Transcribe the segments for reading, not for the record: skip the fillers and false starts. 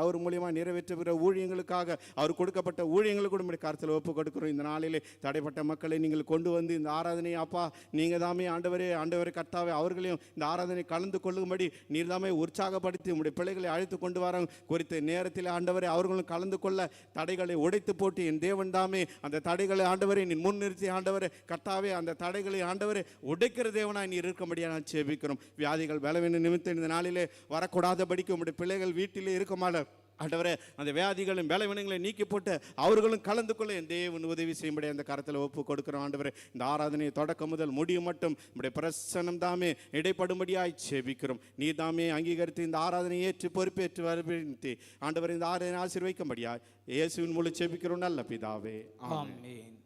அவர் மூலியமாக நிறைவேற்றுகிற ஊழியங்களுக்காக, அவர் கொடுக்கப்பட்ட ஊழியங்களுக்கு கூட கருத்தில் ஒப்பு கொடுக்கிறோம். இந்த நாளிலே தடைப்பட்ட மக்களை நீங்கள் கொண்டு வந்து இந்த ஆராதனை அப்பா நீங்கள் தாமே ஆண்டவரே கர்த்தாவே அவர்களையும் இந்த ஆராதனை கலந்து கொள்ளும்படி நீர் தாமே உற்சாகப்படுத்தி உங்களுடைய பிள்ளைகளை அழைத்து கொண்டு வர குறித்த நேரத்தில் ஆண்டவரே அவர்களும் கலந்து கொள்ள தடைகளை உடைத்து போட்டு என் தேவன் தாமே அந்த தடைகளை ஆண்டவரை நீ முன்னிறுத்தி ஆண்டவரே கர்த்தாவே அந்த தடைகளை ஆண்டவரே உடைக்கிற தேவனாய் நீர் இருக்கும்படியாக நான் ஜெபிக்கிறோம். வியாதிகள் பலவீன நிமித்தம் இந்த நாளிலே வரக்கூடாதபடிக்கு உங்களுடைய பிள்ளைகள் வீட்டிலே இருக்குமாட ஆண்டவரே அந்த வியாதிகளும் பலவீனங்களை நீக்கி போட்டு அவர்களும் கலந்து கொள்ள என் தேவன் உதவி செய்யும்படி அந்த கரத்தில் ஒப்பு கொடுக்கிறோம். ஆண்டவரே இந்த ஆராதனை தொடக்கம் முதல் முடியும் மட்டும் நம்முடைய பிரசன்னம் தாமே இடைப்படும்படியாய் ஜெபிக்கிறோம். நீ தாமே அங்கீகரித்து இந்த ஆராதனை ஏற்று பொறுப்பேற்று வரவேற்று ஆண்டவரை இந்த ஆராதனை ஆசீர்வதிக்கும்படியாய் இயேசுவின் மூலம் ஜெபிக்கிறோம் நல்ல பிதாவே, ஆமென்.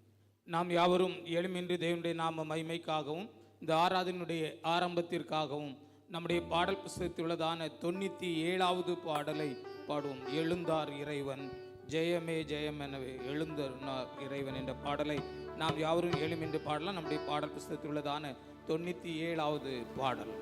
நாம் யாவரும் எழுமின்றி தேவனுடைய நாம மகிமைக்காகவும் இந்த ஆராதனுடைய ஆரம்பத்திற்காகவும் நம்முடைய பாடல் புஸ்தகத்தில் உள்ளதான 97வது பாடலை பாடுவோம். எழுந்தார் இறைவன் ஜெயமே ஜெயம் எனவே எழுந்தார் இறைவன் என்ற பாடலை நாம் யாவரும் எழுமின்றி பாடலாம். நம்முடைய பாடல் புஸ்தகத்தில் உள்ளதான 97வது பாடல்.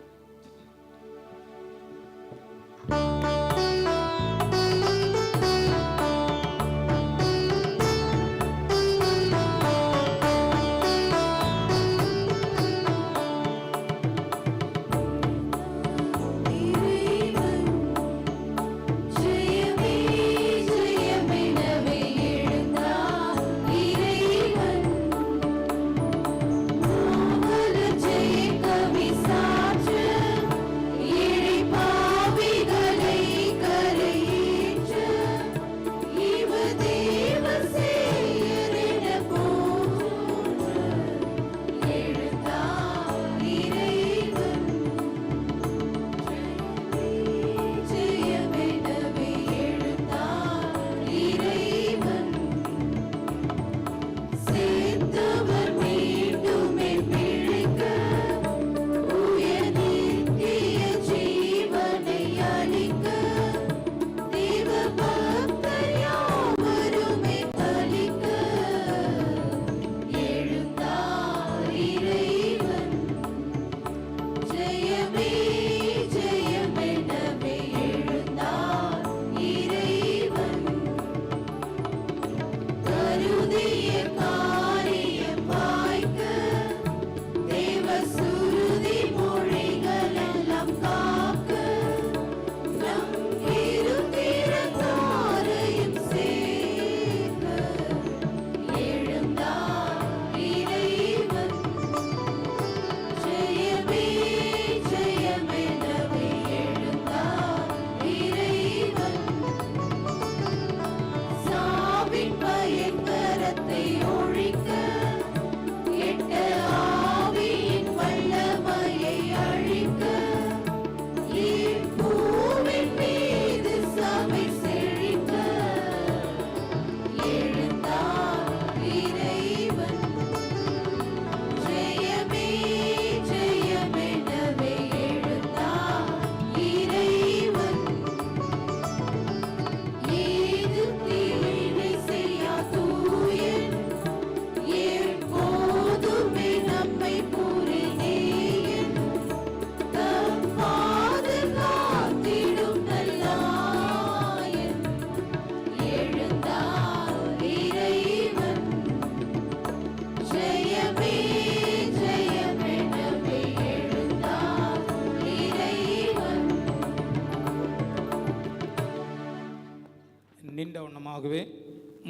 நின்றவண்ணமாகவே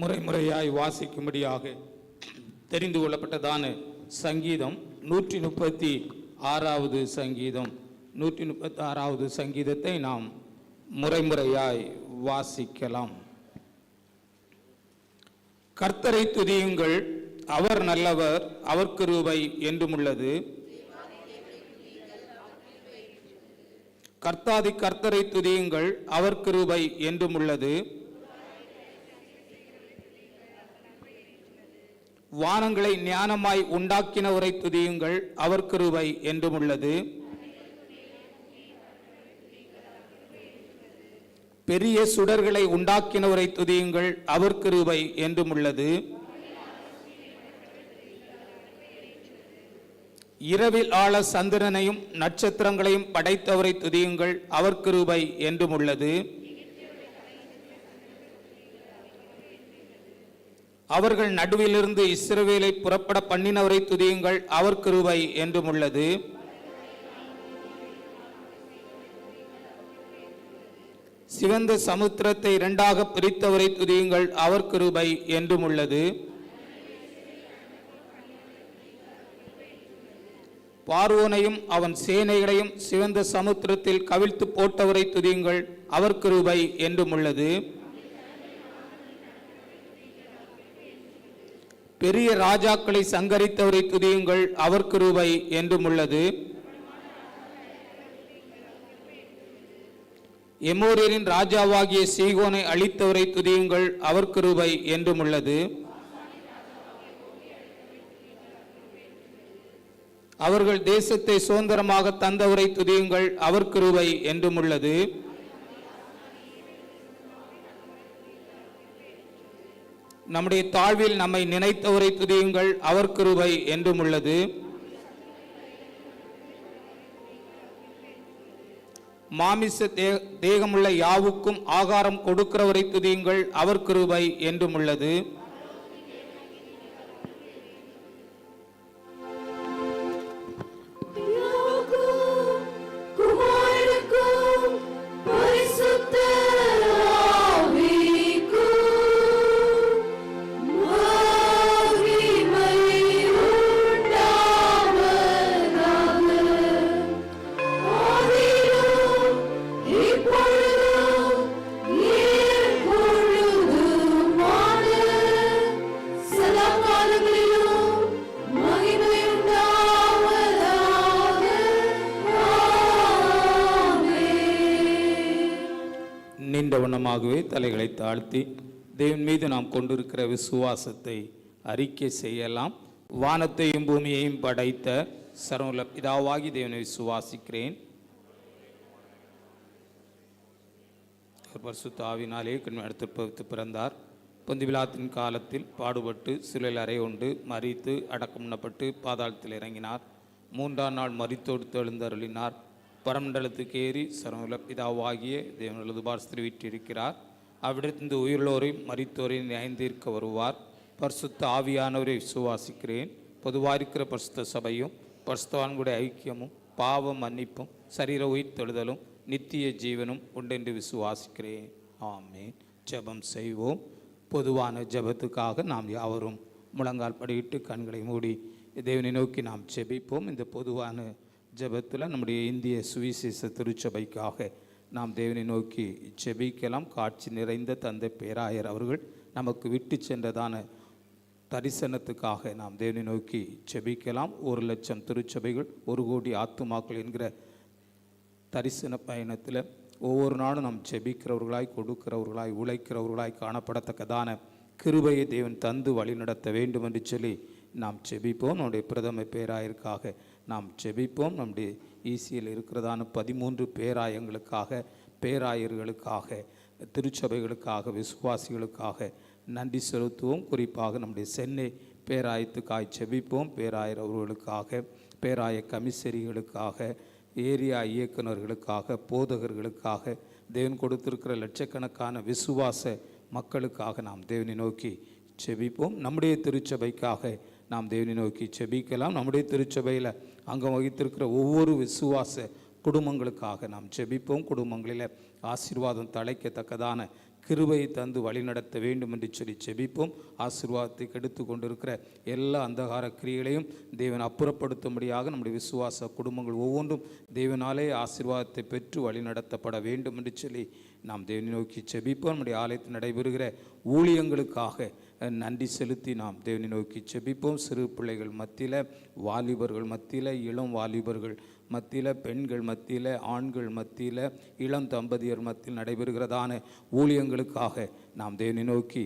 முறைமுறையாய் வாசிக்கும்படியாக தெரிந்து கொள்ளப்பட்டதான சங்கீதம் 136வது சங்கீதம் 136வது சங்கீதத்தை நாம் முறைமுறையாய் வாசிக்கலாம். கர்த்தரை துதியுங்கள், அவர் நல்லவர், அவர் கிருபை என்றும் உள்ளது. கர்த்தாதி கர்த்தரை துதியுங்கள், அவர் கிருபை என்றும் உள்ளது. வானங்களை ஞானமாய் உண்டாக்கினவரை துதியுங்கள், அவர் கிருபை என்றும் உள்ளது. பெரிய சுடர்களை உண்டாக்கினவரை துதியுங்கள், அவர் கிருபை என்றும் உள்ளது. இரவில் ஆள சந்திரனையும் நட்சத்திரங்களையும் படைத்தவரை துதியுங்கள், அவர் கிருபை என்றும் உள்ளது. அவர்கள் நடுவிலிருந்து இஸ்ரவேலை புறப்பட பண்ணினவரை துதியுங்கள், அவர் கிருபை என்றும் உள்ளது. சிவந்த சமுத்திரத்தை இரண்டாக பிரித்தவரை துதியுங்கள், அவர் கிருபை என்றும் உள்ளது. பார்வோனையும் அவன் சேனைகளையும் சிவந்த சமுத்திரத்தில் கவிழ்த்து போட்டவரை துதியுங்கள், அவர் கிருபை என்றும் உள்ளது. பெரிய ராஜாக்களை சங்கரித்தவரை துதியுங்கள், அவர் கிருபை என்றும் உள்ளது. எமோரியரின் ராஜாவாகிய சீகோனை அழித்தவரை துதியுங்கள், அவர் கிருபை என்றும் உள்ளது. அவர்கள் தேசத்தை சுதந்திரமாக தந்தவரை துதியுங்கள், அவர் கிருபை என்றும் உள்ளது. நம்முடைய தாழ்வில் நம்மை நினைத்தவரை துதியுங்கள், அவர் கிருபை என்றும் உள்ளது. மாமிச தேகமுள்ள யாவுக்கும் ஆகாரம் கொடுக்கிறவரை துதியுங்கள், அவர் கிருபை என்றும் உள்ளது. நீண்டவனமாகவே தலைகளை தாழ்த்தி தேவன் மீது நாம் கொண்டிருக்கிற விசுவாசத்தை அறிக்கை செய்யலாம். வானத்தையும் பூமியையும் படைத்த சர்வ பிதாவாகி தேவனை விசுவாசிக்கிறேன். பரிசுத்த ஆவினாலே அடுத்து பிறந்தார். பொந்திவிலாத்தின் காலத்தில் பாடுபட்டு சிலுவையில் அறை கொண்டு மரித்து அடக்கம் பண்ணப்பட்டு பாதாளத்தில் இறங்கினார். 3ஆம் நாள் மரித்தோடு எழுந்தருளினார். பரமண்டலத்துக்கு ஏறி சர்வ பிதாவாகிய தேவன் வலதுபார்சத்தில் வீற்றிருக்கிறார். அவ்விடத்திலிருந்து உயிரோரையும் மரித்தோரையும் நியாயந்தீர்க்க வருவார். பரிசுத்த ஆவியானவரை விசுவாசிக்கிறேன். பொதுவாக இருக்கிற பரிசுத்த சபையும் பரிசுத்தவான்களுடைய ஐக்கியமும் பாவ மன்னிப்பும் சரீர உயிர் தொழுதலும் நித்திய ஜீவனும் உண்டென்று விசுவாசிக்கிறேன். ஆமென். ஜெபம் செய்வோம். பொதுவான ஜெபத்துக்காக நாம் யாவரும் முழங்கால் படியிட்டு கண்களை மூடி தேவனை நோக்கி நாம் ஜெபிப்போம். இந்த பொதுவான ஜெபத்தில் நம்முடைய இந்திய சுவிசேஷ திருச்சபைக்காக நாம் தேவனை நோக்கி ஜெபிக்கலாம். காட்சி நிறைந்த தந்தை பேராயர் அவர்கள் நமக்கு விட்டு சென்றதான தரிசனத்துக்காக நாம் தேவனை நோக்கி ஜெபிக்கலாம். 1,00,000 திருச்சபைகள் 1 கோடி ஆத்துமாக்கள் என்கிற தரிசன பயணத்தில் ஒவ்வொரு நாளும் நாம் ஜெபிக்கிறவர்களாய், கொடுக்கிறவர்களாய், உழைக்கிறவர்களாய் காணப்படத்தக்கதான கிருபையை தேவன் தந்து வழிநடத்த வேண்டும் என்று சொல்லி நாம் ஜெபிப்போம். நம்முடைய பிரதம பேராயருக்காக நாம் ஜெபிப்போம். நம்முடைய ஈசியில் இருக்கிறதான 13 பேராயங்களுக்காக, பேராயர்களுக்காக, திருச்சபைகளுக்காக, விசுவாசிகளுக்காக நன்றி செலுத்துவோம். குறிப்பாக நம்முடைய சென்னை பேராயத்துக்காய் ஜெபிப்போம். பேராயர் அவர்களுக்காக, பேராய கமிசரிகளுக்காக, ஏரியா இயக்குநர்களுக்காக, போதகர்களுக்காக, தேவன் கொடுத்திருக்கிற லட்சக்கணக்கான விசுவாச மக்களுக்காக நாம் தேவனை நோக்கி ஜெபிப்போம். நம்முடைய திருச்சபைக்காக நாம் தேவனை நோக்கி ஜெபிக்கலாம். நம்முடைய திருச்சபையில் அங்கம் வகித்திருக்கிற ஒவ்வொரு விசுவாச குடும்பங்களுக்காக நாம் ஜெபிப்போம். குடும்பங்களில் ஆசீர்வாதம் தழைக்கத்தக்கதான கிருபையை தந்து வழிநடத்த வேண்டும் என்று சொல்லி ஜெபிப்போம். ஆசீர்வாதத்தை கெடுத்து கொண்டிருக்கிற எல்லா அந்தகார கிரியைகளையும் தேவன் அப்புறப்படுத்தும்படியாக நம்முடைய விசுவாச குடும்பங்கள் ஒவ்வொன்றும் தேவனாலே ஆசீர்வாதத்தை பெற்று வழிநடத்தப்பட வேண்டும் என்று சொல்லி நாம் தேவனை நோக்கி ஜெபிப்போம். நம்முடைய ஆலயத்தில் நடைபெறுகிற ஊழியங்களுக்காக நன்றி செலுத்தி நாம் தேவனை நோக்கி ஜெபிப்போம். சிறு பிள்ளைகள் மத்தியில், வாலிபர்கள் மத்தியில், இளம் வாலிபர்கள் மத்தியில், பெண்கள் மத்தியில், ஆண்கள் மத்தியில், இளம் தம்பதியர் மத்தியில் நடைபெறுகிறதான ஊழியங்களுக்காக நாம் தேவனை நோக்கி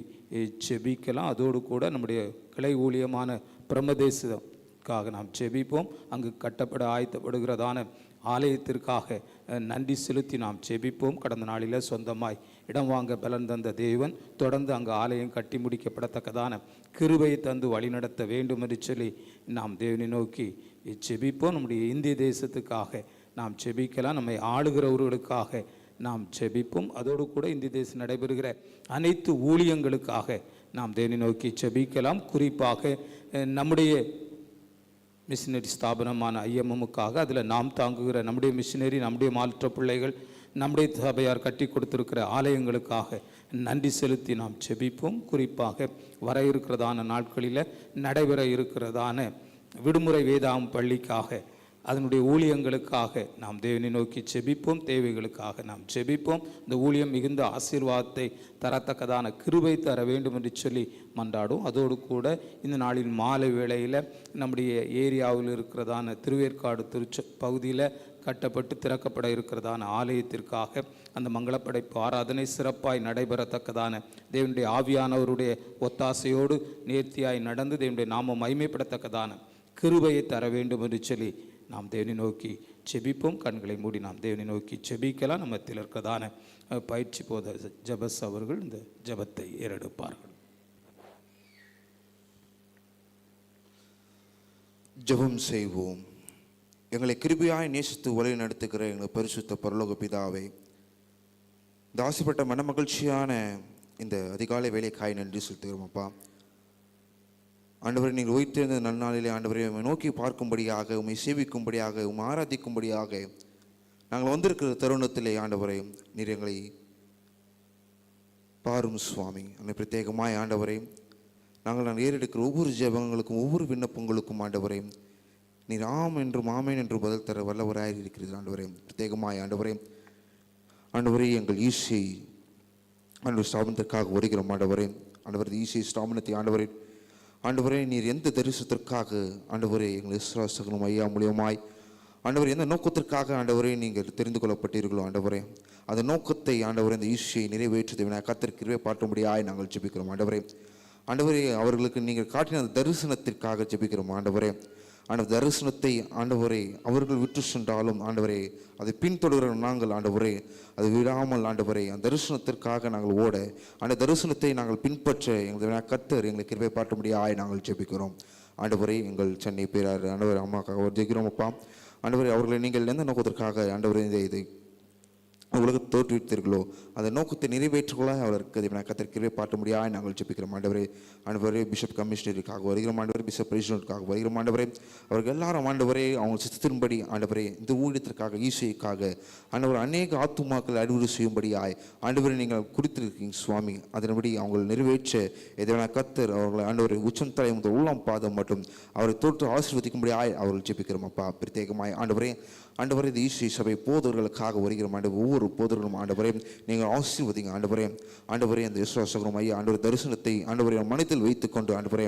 ஜெபிக்கலாம். அதோடு கூட நம்முடைய கிளை ஊழியமான பிரமதேசத்துக்காக நாம் ஜெபிப்போம். அங்கு கட்டப்பட ஆயத்தப்படுகிறதான ஆலயத்திற்காக நன்றி செலுத்தி நாம் ஜெபிப்போம். கடந்த நாளில் சொந்தமாய் இடம் வாங்க பலன் தந்த தேவன் தொடர்ந்து அங்கு ஆலயம் கட்டி முடிக்கப்படத்தக்கதான கிருபையை தந்து வழிநடத்த வேண்டும் என்று சொல்லி நாம் தேவனை நோக்கி ஜெபிப்போம். நம்முடைய இந்திய தேசத்துக்காக நாம் ஜெபிக்கலாம். நம்மை ஆளுகிறவர்களுக்காக நாம் ஜெபிப்போம். அதோடு கூட இந்திய தேசம் நடைபெறுகிற அனைத்து ஊழியங்களுக்காக நாம் தேவனை நோக்கி ஜெபிக்கலாம். குறிப்பாக நம்முடைய மிஷினரி ஸ்தாபனமான ஐஎம்எம்முக்காக, அதில் நாம் தாங்குகிற நம்முடைய மிஷினரி, நம்முடைய மாற்ற பிள்ளைகள், நம்முடைய சபையார் கட்டி கொடுத்திருக்கிற ஆலயங்களுக்காக நன்றி செலுத்தி நாம் ஜெபிப்போம். குறிப்பாக வர இருக்கிறதான நாட்களில் நடைபெற இருக்கிறதான விடுமுறை வேதாகம் பள்ளிக்காக, அதனுடைய ஊழியங்களுக்காக நாம் தேவனை நோக்கி ஜெபிப்போம். தேவைகளுக்காக நாம் ஜெபிப்போம். இந்த ஊழியம் மிகுந்த ஆசீர்வாதத்தை தரத்தக்கதான கிருபை தர வேண்டும் என்று சொல்லி மன்றாடும். அதோடு கூட இந்த நாளின் மாலை வேளையில் நம்முடைய ஏரியாவில் இருக்கிறதான திருவேற்காடு பகுதியில் கட்டப்பட்டு திறக்கப்பட இருக்கிறதான ஆலயத்திற்காக அந்த மங்களப்படைப்பு ஆராதனை சிறப்பாய் நடைபெறத்தக்கதான தேவனுடைய ஆவியானவருடைய ஒத்தாசையோடு நேர்த்தியாய் நடந்து தேவனுடைய நாமம் மகிமைப்படத்தக்கதான கிருபையை தர வேண்டும் என்று சொல்லி நாம் தேவனை நோக்கி செபிப்போம். கண்களை மூடி நாம் தேவனை நோக்கி செபிக்கலாம். நம்மத்தில் இருக்கிறதான பயிற்சி போத ஜபஸ் அவர்கள் இந்த ஜபத்தை ஏறெடுப்பார்கள். ஜெபம் செய்வோம். எங்களை கிருபையாய் நேசித்து வழி நடத்துகிற எங்கள் பரிசுத்த பரலோக பிதாவே, இந்த ஆசைப்பட்ட மனமகிழ்ச்சியான இந்த அதிகாலை வேலைக்காய் நன்றி செலுத்துகிறோம் அப்பா. ஆண்டவரை நீங்கள் உயிர்த்தெழுந்த நன்னாளிலே ஆண்டவரை உம்மை நோக்கி பார்க்கும்படியாக, உம்மை சேவிக்கும்படியாக, உம்மை ஆராதிக்கும்படியாக நாங்கள் வந்திருக்கிற தருணத்திலே ஆண்டவரை நீர் எங்களை பாரும் சுவாமி. அந்த பிரத்யேகமாய் ஆண்டவரை நாங்கள் ஏறெடுக்கிற ஒவ்வொரு ஜெபங்களுக்கும் ஒவ்வொரு விண்ணப்பங்களுக்கும் ஆண்டவரை நீர் ஆம் என்றும் ஆமேன் என்று பதில் தர வல்லவராய் இருக்கிறது ஆண்டவரே. பிரத்யேகமாய் ஆண்டவரே எங்கள் ஈசை ஆண்டவர் ஸ்தாபனத்திற்காக வருகிறோம் ஆண்டவரே. ஆண்டவர் ஈசை ஸ்தாபனத்தை ஆண்டவரே நீர் எந்த தரிசனத்திற்காக ஆண்டவரே எங்கள் விசுவாசங்களும் ஐயா மூலியமாய் ஆண்டவர் எந்த நோக்கத்திற்காக ஆண்டவரே நீங்கள் தெரிந்து கொள்ளப்பட்டீர்களோ ஆண்டவரே, அந்த நோக்கத்தை ஆண்டவரே இந்த ஈசையை நிறைவேற்றுவதை கர்த்தருக்கே பாட்டும்படியாய் நாங்கள் ஜெபிக்கிறோம் ஆண்டவரே. அவர்களுக்கு நீங்கள் காட்டின அந்த தரிசனத்திற்காக ஜெபிக்கிறோம் ஆண்டவரே. அந்த தரிசனத்தை ஆண்டவரே அவர்கள் விட்டு சென்றாலும் ஆண்டவரே அதை பின்தொடர்கிற நாங்கள் ஆண்டவரே அதை விடாமல் ஆண்டவரே அந்த தரிசனத்திற்காக நாங்கள் ஓட, அந்த தரிசனத்தை நாங்கள் பின்பற்ற எங்கள் கர்த்தர் எங்களை கிருபை பாட்டும்படியாய் நாங்கள் ஜெபிக்கிறோம் ஆண்டவரே. எங்கள் சென்னை பேரார் ஆண்டவரே அம்மாக்காக ஜெபிக்கிறோம் அப்பா. ஆண்டவரே அவர்களை நீங்கள் எந்த நோக்கத்திற்காக ஆண்டவரே இதை உலகத்தை தோற்றுவித்தீர்களோ அந்த நோக்கத்தை நிறைவேற்றுக்கொள்ள அவருக்கு கர்த்தரை பாட்ட முடியாது நாங்கள் ஜெபிக்கிறோம் ஆண்டவரே. பிஷப் கமிஷனருக்காக வருகிறோம் ஆண்டவரே, பிஷப் பிரசிடென்ட்காக வருகிறோம் ஆண்டவரே. அவர்கள் எல்லாரும் ஆண்டவரே அவங்க சித்தத்தின்படி ஆண்டவரே இந்த ஊழியத்திற்காக ஈசைக்காக ஆண்டவர் அநேக ஆத்துமாக்கள் அறிவுரை செய்யும்படியாய் ஆண்டவரை நீங்கள் குறித்திருக்கீங்க சுவாமி. அதன்படி அவங்களை நிறைவேற்ற எதனா கர்த்தர் அவர்களை ஆண்டவரை உச்சம் தலை முதல் உள்ளம் பாதம் மட்டும் அவரை தோற்று ஆசீர்வதிக்கும்படியாய் அவர்கள் ஜெபிக்கிறோம் அப்பா. பிரத்யேகமாய் ஆண்டவரே இந்த ஈசை சபை போதவர்களுக்காக வருகிறோம் ஆண்டவர். ஒவ்வொரு போதவர்களும் ஆண்டவரே நீங்கள் ஆசீர்வதிங்க ஆண்டவரே. அந்த விசுவாசகரும் ஐயா ஆண்டவர் தரிசனத்தை ஆண்டவரை மனத்தில் வைத்துக் கொண்டு ஆண்டவரே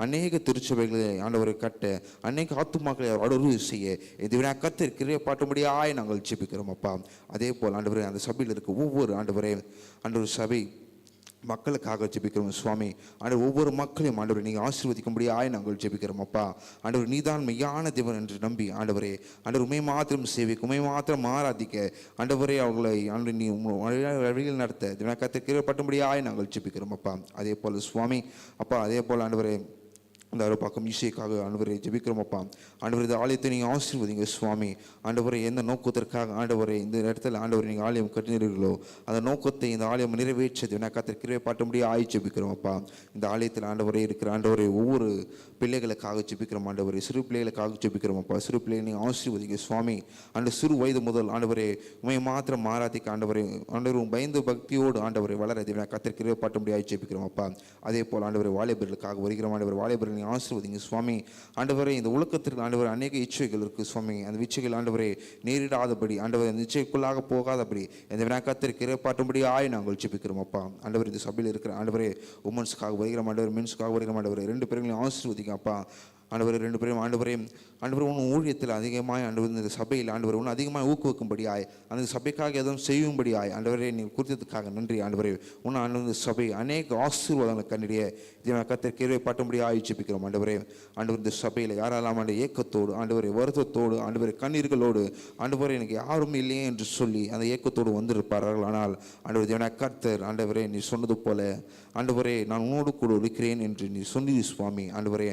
அநேக திருச்சபைகளை ஆண்டவரை கட்ட அநேக ஆத்துமாக்களை அவர் அடர்வு செய்ய இது கர்த்தர் கிருபை பாட்டும்படியாய் நாங்கள் ஜெபிக்கிறோம் அப்பா. அதே போல் ஆண்டவரே அந்த சபையில் இருக்க ஒவ்வொரு ஆண்டவர் சபை மக்களுக்காக ஜெபிக்கிறோம் சுவாமி. ஆண்டவர் ஒவ்வொரு மக்களையும் ஆண்டவரை நீங்கள் ஆசீர்வதிக்கும்படியாய் நாங்கள் ஜெபிக்கிறோம் அப்பா. ஆண்டவர் நீதான் மெய்யான தேவன் என்று நம்பி ஆண்டவரே ஆண்டவர் உண்மை மாத்திரம் சேவிக்க, உண்மை மாத்திரம் ஆராதிக்க ஆண்டவரே அவர்களை ஆண்டு நீ வழியில் நடத்த கர்த்தர் கிருபை பாட்டும்படியாய் நாங்கள் ஜெபிக்கிறோம் அப்பா. அதே போல் சுவாமி அப்பா, அதே போல் ஆண்டவரே அந்த பக்கம் ஈசைக்காக ஆண்டவரை ஜெபிக்கிறோம் அப்பா. ஆண்டவர் இந்த ஆலயத்தை நீங்கள் ஆசீர்வதிங்க சுவாமி. ஆண்டவரை எந்த நோக்கத்திற்காக ஆண்டவரை இந்த இடத்துல ஆண்டவரை நீங்கள் ஆலயம் கட்டினீர்களோ அந்த நோக்கத்தை இந்த ஆலயம் நிறைவேற்றது கர்த்தர் கிருபை பாட்டும்படியாய் ஜெபிக்கிறோம் அப்பா. இந்த ஆலயத்தில் ஆண்டவரே இருக்கிற ஆண்டவரை ஒவ்வொரு பிள்ளைகளுக்காக ஜெபிக்கிறோம் ஆண்டவரை, சிறு பிள்ளைகளுக்காக ஜெபிக்கிறோம் அப்பா. சிறு பிள்ளைகளை நீங்கள் ஆசீர்வதிங்க சுவாமி. அந்த சிறு வயது முதல் ஆண்டவரை உண்மை மாத்திரம் ஆராதிக்க ஆண்டவர் பயந்து பக்தியோடு ஆண்டவரை வளர கர்த்தர் கிருபை பாட்டும்படியாய் ஜெபிக்கிறோம் அப்பா. அதே போல் ஆண்டவரை வாலிபர்களுக்காக வருகிறோம் ஆண்டவர். வாலிபர்கள் ஆசீர்வதிங்க சுவாமி. ஆண்டவரே இந்த உலகத்திற்கு ஆண்டவர் அநேக இச்சைகள் இருக்கு சுவாமி. அந்த இச்சைகள் ஆண்டவரே நேரிடாதபடி ஆண்டவர் அந்த இச்சைக்குள்ளாக போகாதபடி இந்த வினாக்கத்திற்கு கிருபை பாட்டும்படியாய் நாங்கள் ஜெபிக்கிறோம் அப்பா. ஆண்டவர் இந்த சபையில் இருக்கிற ஆண்டவரே உமன்ஸ்க்காக வருகிறோம் ஆண்டவர், மென்ஸ்க்காக வருகிறோம் ஆண்டவரே. 2 பேர்களையும் ஆசீர்வதிங்க அப்பா. ஆண்டவர் 2 பேரும் ஆண்டவரே ஒன்று ஊழியத்தில் அதிகமாய் ஆண்டவர் இந்த சபையில் ஆண்டவர் ஒன்று அதிகமாக ஊக்குவிக்கும்படியாய் அந்த சபைக்காக எதுவும் செய்யும்படியாய் ஆண்டவரே நீங்கள் குறித்ததுக்காக நன்றி ஆண்டவரே. ஒன்று ஆண்டவர் சபை அநேக ஆசீர்வாதங்களை கண்டிடைய கர்த்தர் கிருபை பாட்டும்படியாய் ஜெபிக்கிறோம் ஆண்டவரே. ஆண்டவர் இந்த சபையில் யாரெல்லாம் ஏக்கத்தோடு ஆண்டவரை வருத்தத்தோடு ஆண்டவரை கண்ணீர்களோடு ஆண்டவரை எனக்கு யாரும் இல்லையே என்று சொல்லி அந்த ஏக்கத்தோடு வந்திருப்பார்கள். ஆனால் ஆண்டவர் கர்த்தர் ஆண்டவரே நீ சொன்னது போல ஆண்டவரே நான் உன்னோடு கூட இருக்கிறேன் என்று நீ சொன்னீர் சுவாமி. ஆண்டவரே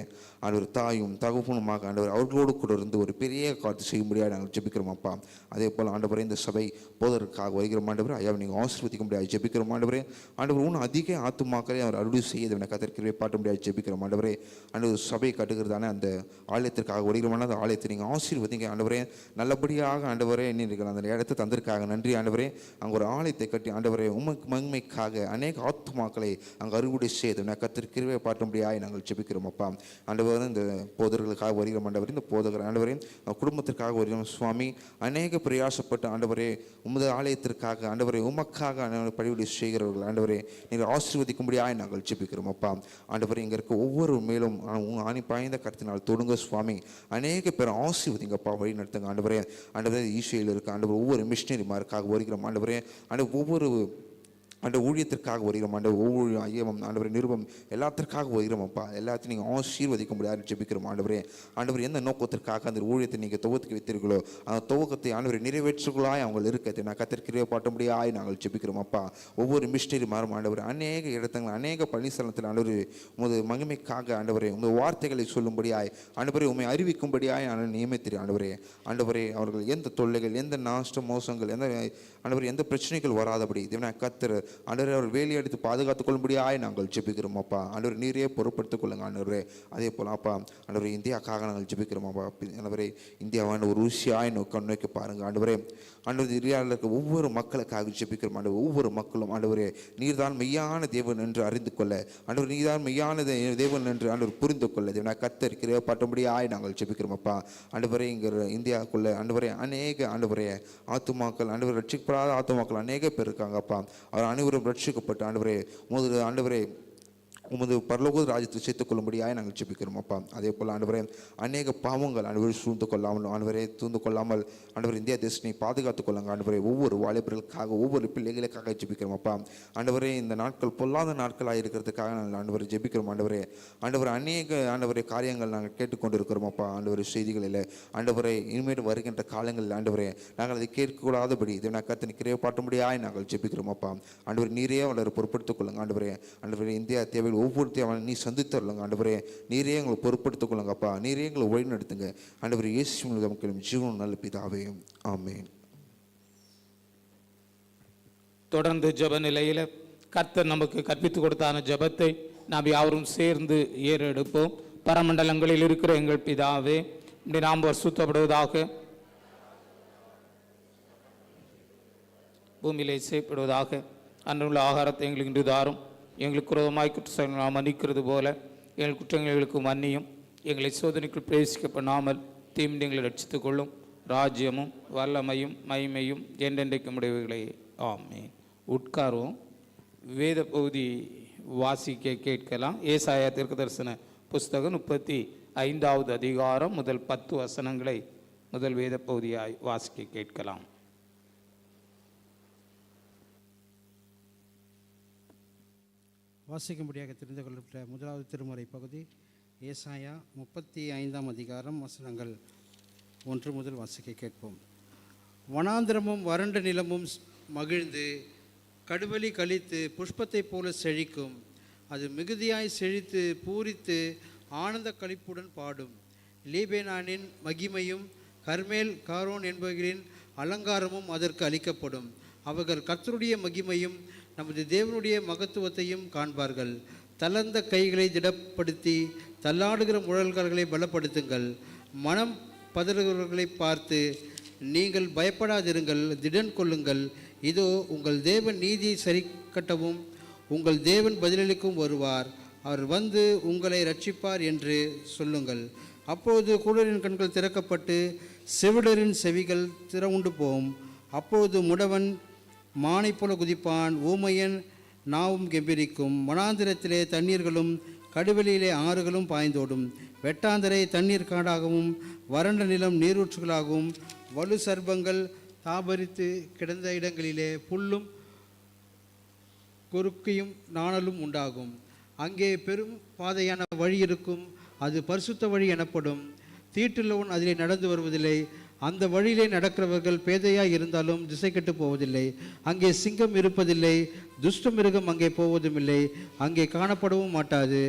தாயும் தகப்பனுமாக ஆண்டவர் அவர்களோடு கூட இருந்து ஒரு பெரிய காத்து செய்யும்படியாக நாங்கள் ஜெபிக்கிறோம் அப்பா. அதே போல் ஆண்டவரே இந்த சபை போதற்காக வருகிற ஆண்டவரே ஐயா நீங்கள் ஆசீர்வதிக்க முடியாது ஜெபிக்கிறோம் ஆண்டவரே. ஆண்டவர் இன்னும் அதிக ஆத்துமாக்களை அவர் அருளி செய்ய கத்திரிக்கவே பாட்ட முடியாது ஜெபிக்கிறோம் ஆண்டவரே. ஆண்டவர் சபை கட்டுகிறதான அந்த ஆலயத்திற்காக வருகிறமான அந்த ஆலயத்தை நீங்கள் ஆசீர்வதிங்க ஆண்டவரே. நல்லபடியாக ஆண்டவரே நீங்கள் அந்த இடத்தை தந்திருக்காங்க நன்றி ஆண்டவரே. அங்கே ஒரு ஆலயத்தை கட்டி ஆண்டவரே உமக்கு மகிமைக்காக அநேக ஆத்துமாக்களை அங்கே அறுவடை செய்து கத்திரிக்கவே பாட்ட முடியாது நாங்கள் ஜெபிக்கிறோம் அப்பா. ஆண்டவர் இந்த போதர்களுக்காக வருகிற ஆண்டவரே, இந்த போதகர் ஆண்டவரே குடும்பத்திற்காக வருகிறோம் சுவாமி. அநேக பிரயாசப்பட்டு ஆண்டவரே உமது ஆலயத்திற்காக ஆண்டவரே உமக்காக பணிவிடை செய்கிறவர்கள் ஆண்டவரே நீங்கள் ஆசீர்வதிக்கும்படியாக நாங்கள் ஜெபிக்கிறோம் அப்பா. ஆண்டவரே இங்கே இருக்க ஒவ்வொரு மேலும் ஆணி பாய்ந்த கருத்தினால் தொடுங்க சுவாமி. அநேக பேர் ஆசீர்வதிங்கப்பா, வழி நடத்துங்க ஆண்டவரே. ஆண்டவரே ஈஷையில் இருக்க ஆண்டவர் ஒவ்வொரு மிஷினரிமாருக்காக வருகிறோம் ஆண்டவரே. ஒவ்வொரு ஊழியத்திற்காக வருகிறோம் ஒவ்வொரு ஐயமும் ஆண்டவரை நிருபம் எல்லாத்திற்காக வருகிறோம் அப்பா. எல்லாத்தையும் நீங்கள் ஆசீர்வதிக்க முடியாது ஜெபிக்கிறோம் ஆண்டவரே. ஆண்டவர் எந்த நோக்கத்திற்காக அந்த ஊழியத்தை நீங்கள் துவக்கத்துக்கு வைத்தீர்களோ அந்த துவக்கத்தை ஆண்டவரை நிறைவேற்றுகளாய் அவங்க இருக்க நான் கத்திரிக்கிறே பாட்ட முடியாய் நாங்கள் ஜெபிக்கிறோம் அப்பா. ஒவ்வொரு மிஸ்டரி மாறும் ஆண்டவர் அநேக இடத்துல அநேக பணிஸ்தலத்தில் ஆண்டவர் உமது மகிமைக்காக ஆண்டவரே உமது வார்த்தைகளை சொல்லும்படியாய் ஆண்டவரை உண்மை அறிவிக்கும்படியாய் நான் நியமித்தீர் ஆண்டவரே. ஆண்டவரே அவர்கள் எந்த தொல்லைகள் எந்த நாஷ்ட மோசங்கள் ஆண்டவர் எந்த பிரச்சனைகள் வராதபடி தேவனா கத்தர் ஆண்டவரே அவர் வேலையை எடுத்து பாதுகாத்துக் கொள்ளும்படியாய் நாங்கள் ஜெபிக்கிறோம் அப்பா. ஆண்டவர் நீரே பொறுப்படுத்திக் கொள்ளுங்க ஆண்டவரே. அதே போல் அப்பா ஆண்டவரே இந்தியாவுக்காக நாங்கள் ஜெபிக்கிறோம் அப்பா. ஆண்டவரே இந்தியாவான ஒரு ருசியாய் கண்ணோக்கி பாருங்க ஆண்டவரே. ஆண்டவர் இந்தியாவில் இருக்க ஒவ்வொரு மக்களுக்காக ஜெபிக்கிறோம் ஆண்டவர். ஒவ்வொரு மக்களும் ஆண்டவரே நீர்தான் மெய்யான தேவன் என்று அறிந்து கொள்ள ஆண்டவர் நீர்தான் மெய்யான தேவன் என்று ஆண்டவர் புரிந்து கொள்ள தேவனா கத்தர் கிருபை பாட்டும்படியாய் நாங்கள் ஜெபிக்கிறோம் அப்பா. ஆண்டவரே இங்கே இந்தியாவுக்குள்ள ஆண்டவரே அநேக ஆண்டவரே ஆத்துமாக்கள் ஆண்டவர் ரட்சிக்கப்படாத ஆத்துமாக்கள் அநேக பேர் இருக்காங்க அப்பா. அவர் அனைவரும் ரட்சிக்கப்பட்டு ஆண்டவரே ஆண்டவரே உமது பரலோக ராஜ்யத்தை சேர்த்துக் கொள்ளும்படியாக நாங்கள் ஜெபிக்கிறோம் அப்பா. அதே போல் ஆண்டவரே அநேக பாவங்கள் ஆண்டவரை சூழ்ந்து கொள்ளாமல் ஆண்டவரே தூந்து கொள்ளாமல் ஆண்டவர் இந்தியா தேசத்தை பாதுகாத்துக் கொள்ளுங்க ஆண்டவரே. ஒவ்வொரு வாலிபர்களுக்காக ஒவ்வொரு பிள்ளைகளுக்காக ஜெபிக்கிறோம் அப்பா. ஆண்டவரே இந்த நாட்கள் பொல்லாத நாட்களாக இருக்கிறதுக்காக நாங்கள் ஆண்டவரை ஜெபிக்கிறோம் ஆண்டவரே. ஆண்டவர் அநேக ஆண்டவரை காரியங்கள் நாங்கள் கேட்டுக்கொண்டு இருக்கிறோம் அப்பா. ஆண்டவர் செய்திகளில் ஆண்டவரை இனிமேல் வருகின்ற காலங்களில் ஆண்டவரே நாங்கள் அதை கேட்கக்கூடாதபடி இதை நான் கத்தனை கிரைய பாட்டும்படியாய் நாங்கள் ஜெபிக்கிறோம் அப்பா. ஆண்டவர் நீரே அவரை பொறுப்படுத்திக் கொள்ளுங்க ஆண்டவரே. ஆண்டவரே இந்தியா தேவையில் ஒவ்வொரு தேவையான நீ சந்தித்தரலங்க ஆண்டவரே. நீரே எங்களை பொறுப்படுத்திக் கொள்ளுங்கப்பா. நீரே எங்களை வழி நடத்துங்க ஆண்டவரே. இயேசு நமக்கு ஜீவன் நல்ல பிதாவே ஆமென். தொடர்ந்து ஜெப நிலையில் கர்த்தர் நமக்கு கற்பித்து கொடுத்தான ஜெபத்தை நாம் யாவரும் சேர்ந்து ஏறெடுப்போம். பரமண்டலங்களில் இருக்கிற எங்கள் பிதாவே இப்படி நாம் பரிசுத்தப்படுவதாக, பூமியிலே செய்யப்படுவதாக, அன்றுள்ள ஆகாரத்தை எங்களுக்கு இன்று தாரும். எங்களுக்கு குரோதமாய் குற்றங்களை நாம் மன்னிக்கிறது போல எங்கள் குற்றங்களுக்கு மன்னியும். எங்களை சோதனைக்குள் பிரவேசிக்க பண்ணாமல் தீமின்றி எங்களை ரட்சித்துக் கொள்ளும். ராஜ்யமும் வல்லமையும் மகிமையும் என்றென்றைக்கு முடிவுகளே ஆமென். உட்காருவோம். வேத பகுதி வாசிக்க கேட்கலாம். ஏசாயா தீர்க்கதரிசன புஸ்தகம் 35வது அதிகாரம் முதல் 10 வசனங்களை முதல் வேத பகுதியாய் வாசிக்க கேட்கலாம். வாசிக்கும்படியாக தெரிந்து கொள்ளப்பட்ட முதலாவது திருமுறை பகுதி ஏசாயா 35ஆம் அதிகாரம் வசனங்கள் 1 முதல் வாசிக்க கேட்போம். வனாந்திரமும் வறண்ட நிலமும் மகிழ்ந்து கடுவலி கழித்து புஷ்பத்தைப் போல செழிக்கும். அது மிகுதியாய் செழித்து பூரித்து ஆனந்த களிப்புடன் பாடும். லீபேனானின் மகிமையும் கர்மேல் காரோன் என்பவர்களின் அலங்காரமும் அதற்கு அளிக்கப்படும். அவர்கள் கர்த்தருடைய மகிமையும் நமது தேவனுடைய மகத்துவத்தையும் காண்பார்கள். தளர்ந்த கைகளை திடப்படுத்தி தள்ளாடுகிற முழல்களை பலப்படுத்துங்கள். மனம் பதறுகிறவர்களை பார்த்து நீங்கள் பயப்படாதிருங்கள், திடன் கொள்ளுங்கள். இதோ உங்கள் தேவன் நீதியை சரி கட்டவும் உங்கள் தேவன் பதிலளிக்கும் வருவார். அவர் வந்து உங்களை ரட்சிப்பார் என்று சொல்லுங்கள். அப்போது குருடரின் கண்கள் திறக்கப்பட்டு செவிடரின் செவிகள் திறவுண்டு போகும். அப்போது முடவன் மானை போல குதிப்பான், ஊமையன் நாவும் கெம்பீரிக்கும். வனாந்திரத்திலே தண்ணீர்களும் கடுவெளியிலே ஆறுகளும் பாய்ந்தோடும். வெட்டாந்தரை தண்ணீர் காடாகவும் வறண்ட நிலம் நீரூற்றுகளாகவும் வலு சர்ப்பங்கள் தாபரித்து கிடந்த இடங்களிலே புல்லும் குறுக்கியும் நாணலும் உண்டாகும். அங்கே பெரும் பாதையான வழி இருக்கும், அது பரிசுத்த வழி எனப்படும். தீட்டுள்ளவன் அதிலே நடந்து வருவதில்லை, அந்த வழியிலே நடக்கிறவர்கள் பேதையாய் இருந்தாலும் திசை கெட்டு போவதில்லை. அங்கே சிங்கம் இருப்பதில்லை, துஷ்ட மிருகம் அங்கே போவதுமில்லை, அங்கே காணப்படவும் மாட்டாது.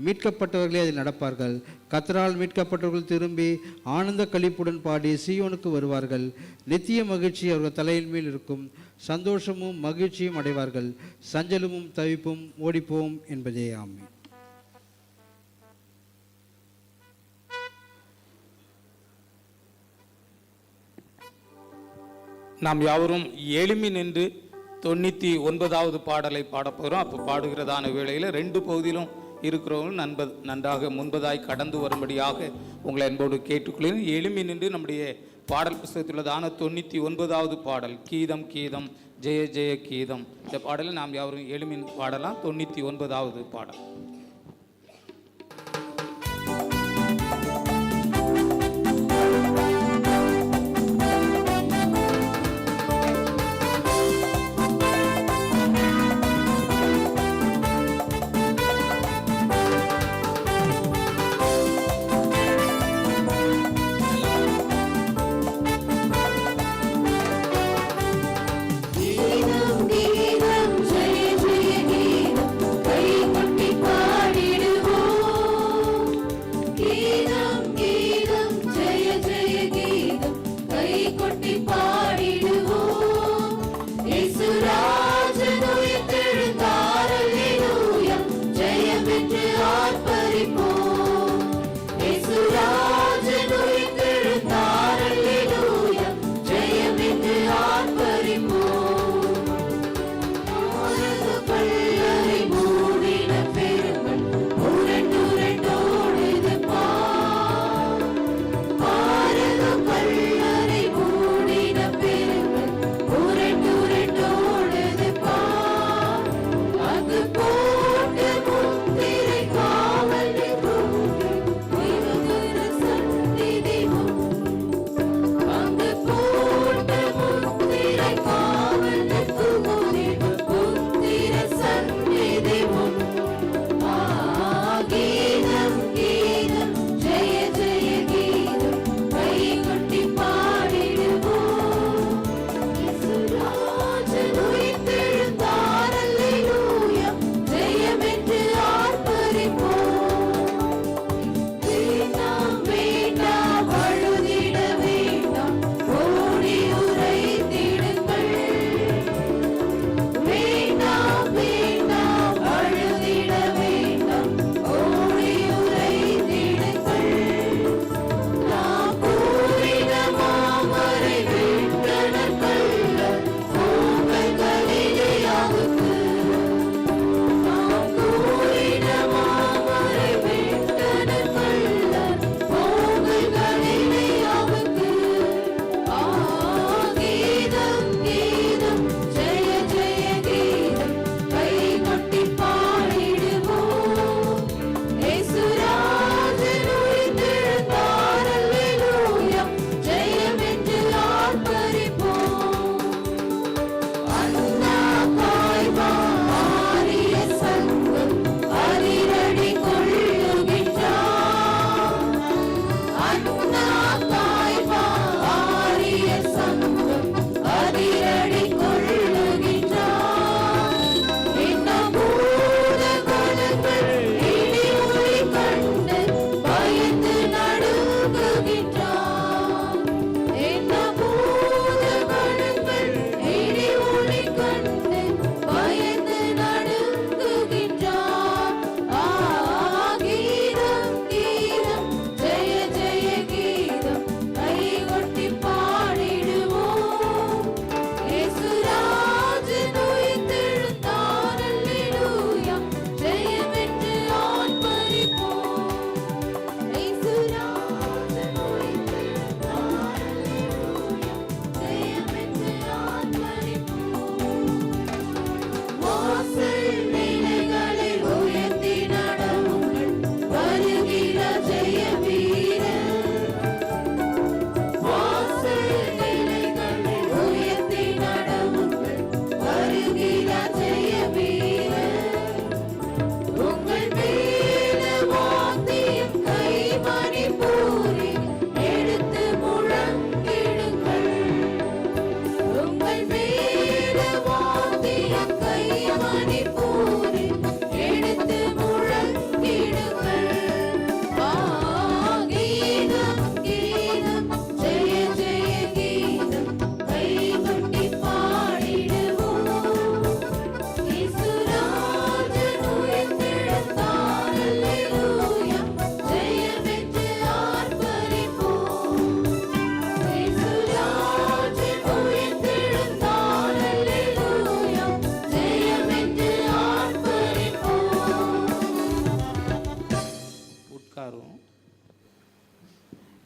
மீட்கப்பட்டவர்களே அதில் நடப்பார்கள். கர்த்தரால் மீட்கப்பட்டவர்கள் திரும்பி ஆனந்த களிப்புடன் பாடி சீயோனுக்கு வருவார்கள். நித்திய மகிழ்ச்சி அவர்கள் தலையின் மேல் இருக்கும். சந்தோஷமும் மகிழ்ச்சியும் அடைவார்கள். சஞ்சலமும் தவிப்பும் ஓடிப்போம் என்பதே. ஆமென். நாம் யாவரும் எழும்பி நின்று 99வது பாடலை பாடப்போகிறோம். அப்போ பாடுகிறதான வேளையில் 2 பகுதியிலும் இருக்கிறவங்க நன்றாக முன்பதாய் கடந்து வரும்படியாக உங்களை அன்போடு கேட்டுக்கொள்கிறேன். எழும்பி நின்று நம்முடைய பாடல் புஸ்தகத்துள்ளதான 99வது பாடல் கீதம் கீதம் ஜெய ஜெய கீதம். இந்த பாடலை நாம் யாவரும் எழும்பி பாடலாம். 99வது பாடல். கீதம் கீதம் ஜெய ஜெய கீதம் கை கொட்டி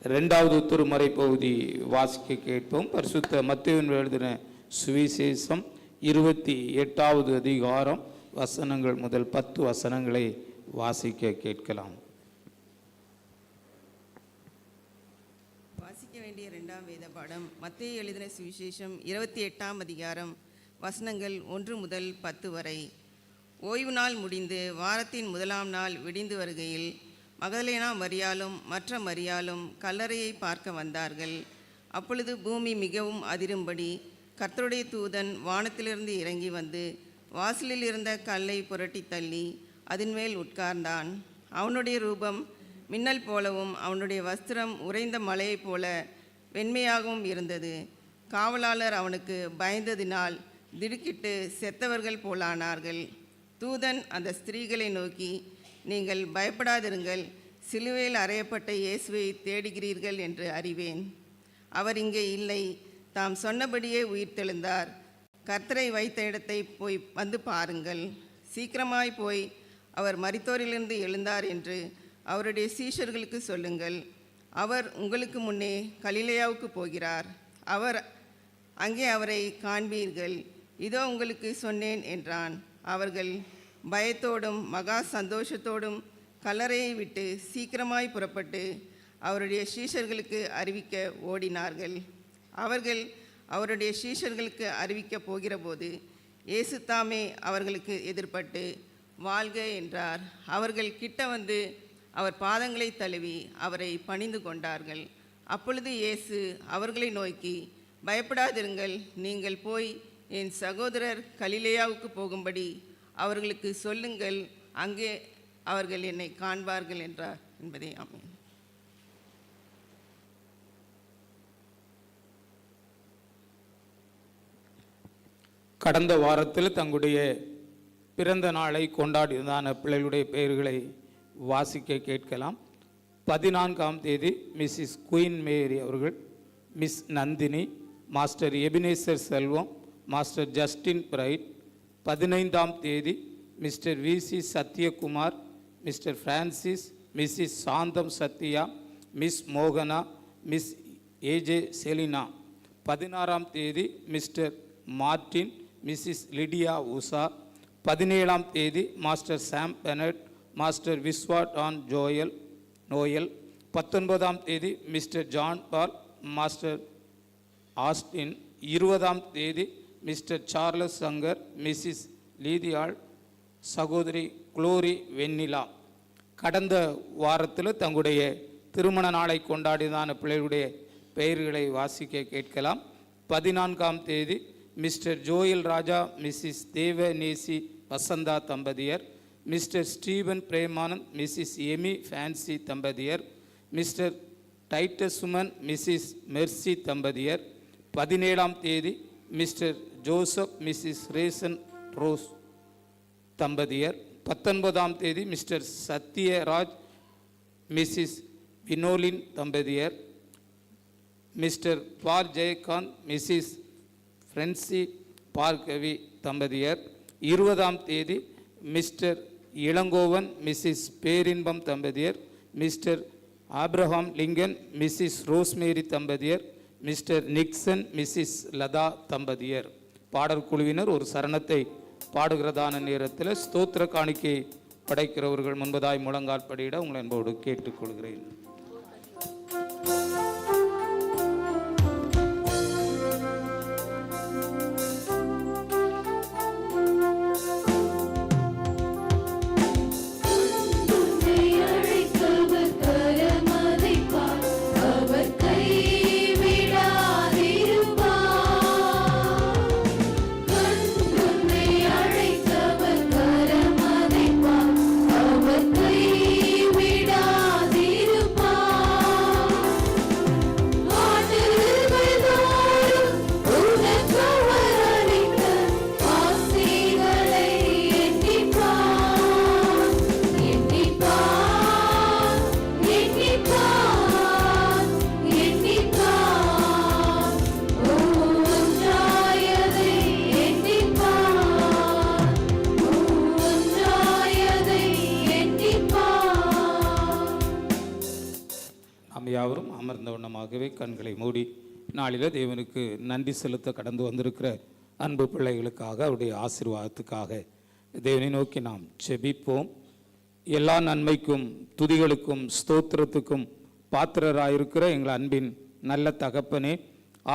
இரண்டாவது திருமறை பகுதி வாசிக்க கேட்போம். பரிசுத்த மத்தேயு எழுதின சுவிசேஷம் 28வது அதிகாரம் வசனங்கள் முதல் 10 வசனங்களை வாசிக்க கேட்கலாம். வாசிக்க வேண்டிய இரண்டாம் வேத பாடம் மத்தேயு எழுதின சுவிசேஷம் 28ஆம் அதிகாரம் வசனங்கள் 1 முதல் 10 வரை. ஓய்வு நாள் முடிந்து வாரத்தின் முதலாம் நாள் விடிந்து வருகையில் மகதலேனா மரியாளும் மற்ற மரியாளும் கல்லறையை பார்க்க வந்தார்கள். அப்பொழுது பூமி மிகவும் அதிரும்படி கர்த்தருடைய தூதன் வானத்திலிருந்து இறங்கி வந்து வாசலில் இருந்த கல்லை புரட்டி தள்ளி அதன் மேல் உட்கார்ந்தான். அவனுடைய ரூபம் மின்னல் போலவும் அவனுடைய வஸ்திரம் உறைந்த மலையைப் போல வெண்மையாகவும் இருந்தது. காவலாளர் அவனுக்கு பயந்ததினால் திடுக்கிட்டு செத்தவர்கள் போலானார்கள். தூதன் அந்த ஸ்திரீகளை நோக்கி, நீங்கள் பயப்படாதிருங்கள், சிலுவையில் அறையப்பட்ட இயேசுவை தேடுகிறீர்கள் என்று அறிவேன். அவர் இங்கே இல்லை, தாம் சொன்னபடியே உயிர்த்தெழுந்தார். கர்த்தரை வைத்த இடத்தை போய் வந்து பாருங்கள். சீக்கிரமாய் போய் அவர் மரித்தோரிலிருந்து எழுந்தார் என்று அவருடைய சீஷர்களுக்கு சொல்லுங்கள். அவர் உங்களுக்கு முன்னே கலிலேயாவுக்கு போகிறார். அங்கே அவரை காண்பீர்கள். இதோ உங்களுக்கு சொன்னேன் என்றான். அவர்கள் பயத்தோடும் மகா சந்தோஷத்தோடும் கல்லறையை விட்டு சீக்கிரமாய் புறப்பட்டு அவருடைய சீஷர்களுக்கு அறிவிக்க ஓடினார்கள். அவர்கள் அவருடைய சீஷர்களுக்கு அறிவிக்கப் போகிறபோது இயேசு தாமே அவர்களுக்கு எதிர்பட்டு வாழ்க என்றார். அவர்கள் கிட்ட வந்து அவர் பாதங்களை தழுவி அவரை பணிந்து கொண்டார்கள். அப்பொழுது இயேசு அவர்களை நோக்கி, பயப்படாதிருங்கள், நீங்கள் போய் என் சகோதரர் கலிலேயாவுக்கு போகும்படி அவர்களுக்கு சொல்லுங்கள், அங்கே அவர்கள் என்னை காண்பார்கள் என்றார் என்பதே. ஆமென். கடந்த வாரத்தில் தங்களுடைய பிறந்த நாளை கொண்டாடியதான பிள்ளைகளுடைய பெயர்களை வாசிக்க கேட்கலாம். 14ஆம் தேதி மிஸ்ஸஸ் குயின் மேரி அவர்கள், miss Nandini, master Ebenezer Selvam, master Justin Bright. 15ஆம் தேதி mister VC Sathyakumar, mister Francis, missus Santham Sathya, miss மோகனா, மிஸ் ஏஜே செலினா. 16ஆம் தேதி mister Martin, missus Lydia Usha. 17ஆம் தேதி மாஸ்டர் சாம் பெனட், மாஸ்டர் விஸ்வாட் ஆன் நோயல். 19ஆம் தேதி mister John Paul, master Austin. 20ஆம் தேதி மிஸ்டர் சார்லஸ் சங்கர், மிஸ்ஸஸ் லீதியாள், சகோதரி குளோரி வெண்ணிலா. கடந்த வாரத்தில் தங்களுடைய திருமண நாளை கொண்டாடியதான பிள்ளைகளுடைய பெயர்களை வாசிக்க கேட்கலாம். 14ஆம் தேதி mister Joel Raja, missus Devanesi Vasantha தம்பதியர். Mister Steven Premanand, missus Amy Fancy தம்பதியர். Mister Titus Suman, missus Mercy தம்பதியர். 17ஆம் தேதி மிஸ்டர் ஜோசப், மிஸ்ஸஸ் ரேசன் ரோஸ் தம்பதியர். 19ஆம் தேதி மிஸ்டர் சத்யராஜ், மிஸ்ஸஸ் வினோலின் தம்பதியர். Mister Paul Jeyakanth, missus Frenchy Bhargavi தம்பதியர். 20ஆம் தேதி மிஸ்டர் இளங்கோவன், மிஸ்ஸஸ் பேரின்பம் தம்பதியர். Mister Abraham Lincoln, missus Rosemary தம்பதியர். மிஸ்டர் நிக்சன், மிஸ்ஸஸ் லதா தம்பதியர். பாடல் குழுவினர் ஒரு சரணத்தை பாடுகிறதான நேரத்தில் ஸ்தோத்திர காணிக்கை படைக்கிறவர்கள் முன்பதாய் முழங்கால் படியிட உங்களை அன்போடு கேட்டுக்கொள்கிறேன். விடாதிருப்பார். யாவரும் அமர்ந்த வண்ணமாகவே கண்களை மூடி நாளில் தேவனுக்கு நன்றி செலுத்த கடந்து வந்திருக்கிற அன்பு பிள்ளைகளுக்காக அவருடைய ஆசீர்வாதத்துக்காக தேவனை நோக்கி நாம் செபிப்போம். எல்லா நன்மைக்கும் துதிகளுக்கும் ஸ்தோத்திரத்துக்கும் பாத்திரராயிருக்கிற எங்கள் அன்பின் நல்ல தகப்பனே,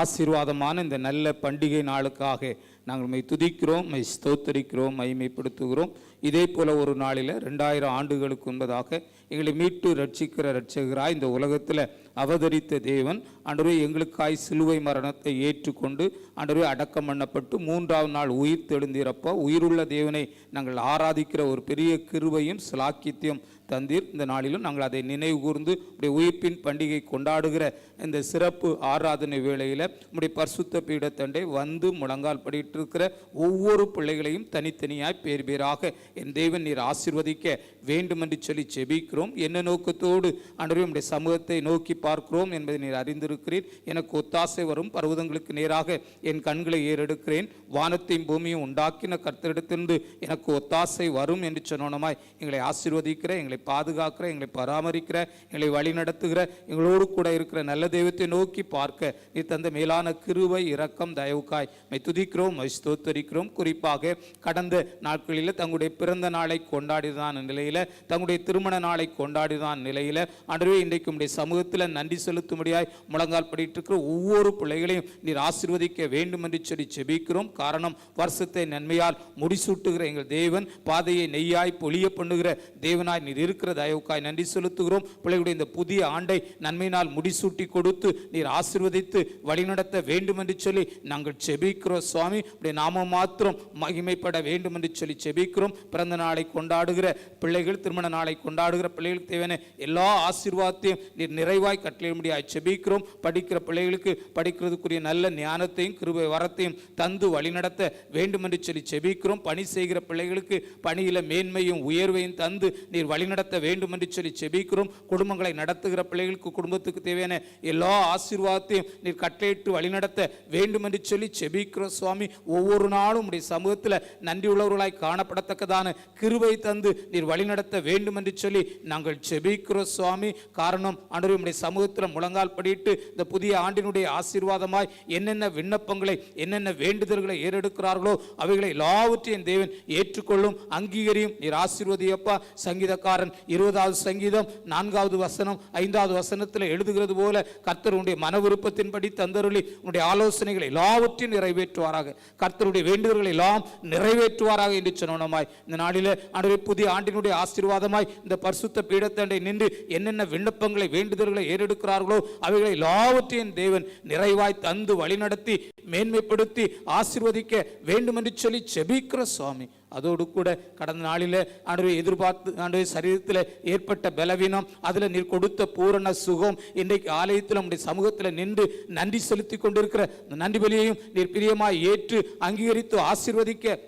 ஆசீர்வாதமான இந்த நல்ல பண்டிகை நாளுக்காக நாங்கள் மை துதிக்கிறோம், மை ஸ்தோத்தரிக்கிறோம், மகிமைப்படுத்துகிறோம். இதே போல ஒரு நாளில் 2000 ஆண்டுகளுக்கு முன்பதாக எங்களை மீட்டு ரட்சிக்கிற ரட்சகராய் இந்த உலகத்தில் அவதரித்த தேவன் ஆண்டவரே எங்களுக்காய் சிலுவை மரணத்தை ஏற்றுக்கொண்டு ஆண்டவரே அடக்கம் பண்ணப்பட்டு 3ஆம் நாள் உயிர் தெழுந்தீரப்பா. உயிருள்ள தேவனை நாங்கள் ஆராதிக்கிற ஒரு பெரிய கிருபையும் சிலாக்கியத்தையும் தந்தீர். இந்த நாளிலும் நாங்கள் அதை நினைவு கூர்ந்து உடைய உயிர்ப்பின் பண்டிகை கொண்டாடுகிற இந்த சிறப்பு ஆராதனை வேளையில் உடைய பரிசுத்த பீடத்தண்டை வந்து முழங்கால் படிட்டு இருக்கிற ஒவ்வொரு பிள்ளைகளையும் தனித்தனியாய் பேர் பேராக என் தேவன் நீர் ஆசீர்வதிக்க வேண்டும் என்று சொல்லி செபிக்கிறோம். என்ன நோக்கத்தோடு ஆண்டவரே உம்முடைய சமூகத்தை நோக்கி பார்க்கிறோம் என்பதை நீர் அறிந்திருக்கிறீர். எனக்கு ஒத்தாசை வரும் பர்வதங்களுக்கு நேராக என் கண்களை ஏறெடுக்கிறேன். வானத்தையும் பூமியும் உண்டாக்கின கர்த்தரிடத்திலிருந்து எனக்கு ஒத்தாசை வரும் என்று சொன்னோனமாய் எங்களை ஆசீர்வதிக்கிற, எங்களை பாதுகாக்கிற, எங்களை பராமரிக்கிற, எங்களை வழி நடத்துகிற, எங்களோடு கூட இருக்கிற நல்ல தெய்வத்தை நோக்கி பார்க்க நீ தந்த மேலான கிருபை இரக்கம் தயவுக்காய் மை துதிக்கிறோம், மை ஸ்தோத்தரிக்கிறோம். குறிப்பாக கடந்த நாட்களில் தங்களுடைய பிறந்த நாளை கொண்டாடிதான் நிலையில், தங்களுடைய திருமண நாளை கொண்டாடிதான் நிலையில் ஆண்டவரே இன்றைக்கு உடைய சமூகத்தில் நன்றி செலுத்தும்படியாய் முழங்கால் படிட்டு இருக்கிற ஒவ்வொரு பிள்ளைகளையும் நீர் ஆசீர்வதிக்க வேண்டும் என்று சொல்லி செபிக்கிறோம். காரணம், வருஷத்தை நன்மையால் முடிசூட்டுகிற எங்கள் தேவன், பாதையை நெய்யாய் பொழிய பண்ணுகிற தேவனாய் நீர் இருக்கிற தயவுக்காய் நன்றி செலுத்துகிறோம். பிள்ளைகளுடைய இந்த புதிய ஆண்டை நன்மையினால் முடிசூட்டி கொடுத்து நீர் ஆசீர்வதித்து வழிநடத்த வேண்டும் என்று சொல்லி நாங்கள் செபிக்கிறோம். சுவாமி உடைய நாமம் மாத்திரம் மகிமைப்பட வேண்டும் என்று சொல்லி செபிக்கிறோம். பிறந்த நாளை கொண்டாடுகிற பிள்ளைகள், திருமண நாளை கொண்டாடுகிற பிள்ளைகளுக்கு தேவையான எல்லா ஆசீர்வாதத்தையும் நீர் நிறைவாய் கட்டளையிடும்படியாய் செபிக்கிறோம். படிக்கிற பிள்ளைகளுக்கு படிக்கிறதுக்குரிய நல்ல ஞானத்தையும் கிருபை வரத்தையும் தந்து வழிநடத்த வேண்டும் என்று சொல்லி செபிக்கிறோம். பணி செய்கிற பிள்ளைகளுக்கு பணியில மேன்மையும் உயர்வையும் தந்து நீர் வழிநடத்த வேண்டும் என்று சொல்லி செபிக்கிறோம். குடும்பங்களை நடத்துகிற பிள்ளைகளுக்கு குடும்பத்துக்கு தேவையான எல்லா ஆசீர்வாதத்தையும் நீர் கட்டளையிட்டு வழிநடத்த வேண்டும் என்று சொல்லி செபிக்கிறோம். சுவாமி ஒவ்வொரு நாளும் உடைய சமூகத்தில் நன்றி உள்ளவர்களாய் காணப்படத்தக்கதான கிருபை தந்து நீர் வழிநடத்த வேண்டும் என்று சொல்லி நாங்கள் செபிக்கிறோம். சுவாமி காரணம் ஆண்டவரே உடைய சமூகத்தில் முழங்கால் படிட்டு இந்த புதிய ஆண்டினுடைய ஆசீர்வாதமாய் என்னென்ன விண்ணப்பங்களை என்னென்ன வேண்டுதல்களை ஏறெடுக்கிறார்களோ அவைகளை எல்லாவற்றையும் தேவன் ஏற்றுக்கொள்ளும், அங்கீகரியும். நீர் ஆசீர்வதியப்பா. சங்கீதக்காரன் 20வது சங்கீதம் 4வது வசனம் 5வது வசனத்தில் எழுதுகிறது போல கர்த்தருடைய மன விருப்பத்தின்படி தந்தருளி உன்னுடைய ஆலோசனைகளை எல்லாவற்றையும் நிறைவேற்றுவாராக, கர்த்தருடைய வேண்டுதல்களை எல்லாம் நிறைவேற்றுவாராக என்று சொன்னோமாய் இந்த நாளில் ஆண்டவரே புதிய ஆண்டினுடைய ஆசீர்வாதமாய் இந்த பரிசுத்த பீடத்தண்டை நின்று என்னென்ன விண்ணப்பங்களை வேண்டுதல்களை ஏறெடுக்கிறார்களோ அவைகளை எல்லாவற்றையும் தேவன் நிறைவாய் தந்து வழிநடத்தி மேன்மைப்படுத்தி ஆசீர்வதிக்க வேண்டும் என்று சொல்லி செபிக்கிற சுவாமி. அதோடு கூட கடந்த நாளில் ஆண்டவரை எதிர்பார்த்து ஆண்டவரை சரீரத்தில் ஏற்பட்ட பலவீனம், அதில் நீர் கொடுத்த பூரண சுகம், இன்றைக்கு ஆலயத்தில் நம்முடைய சமூகத்தில் நின்று நன்றி செலுத்தி கொண்டிருக்கிற நன்றி பலியையும் நீர் பிரியமாய் ஏற்று அங்கீகரித்து ஆசீர்வதிக்க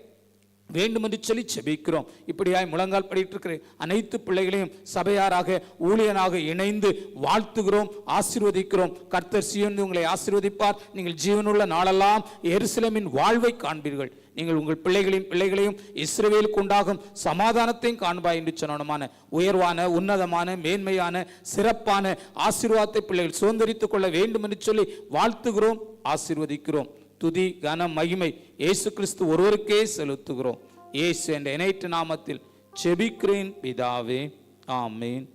வேண்டும் என்று சொல்லி செபிக்கிறோம். இப்படியாய் முழங்கால் படிட்டு இருக்கிற அனைத்து பிள்ளைகளையும் சபையாராக ஊழியனாக இணைந்து வாழ்த்துகிறோம், ஆசீர்வதிக்கிறோம். கர்த்தர் சீயோனில் உங்களை ஆசீர்வதிப்பார். நீங்கள் ஜீவனுள்ள நாளெல்லாம் எருசலேமின் வாழ்வை காண்பீர்கள். நீங்கள் உங்கள் பிள்ளைகளையும் இஸ்ரவேலுக்கு உண்டாகும் சமாதானத்தையும் காண்பாய் என்று சொன்னமான உயர்வான, உன்னதமான, மேன்மையான, சிறப்பான ஆசீர்வாதத்தை பிள்ளைகள் சுதந்திரித்துக் கொள்ள வேண்டும் என்று சொல்லி வாழ்த்துகிறோம், ஆசீர்வதிக்கிறோம். துதி கன மகிமை இயேசு கிறிஸ்து ஒருவருக்கே செலுத்துகிறோம். இயேசு என்ற இணையற்ற நாமத்தில் செபிக்கிறேன் பிதாவே, ஆமேன்.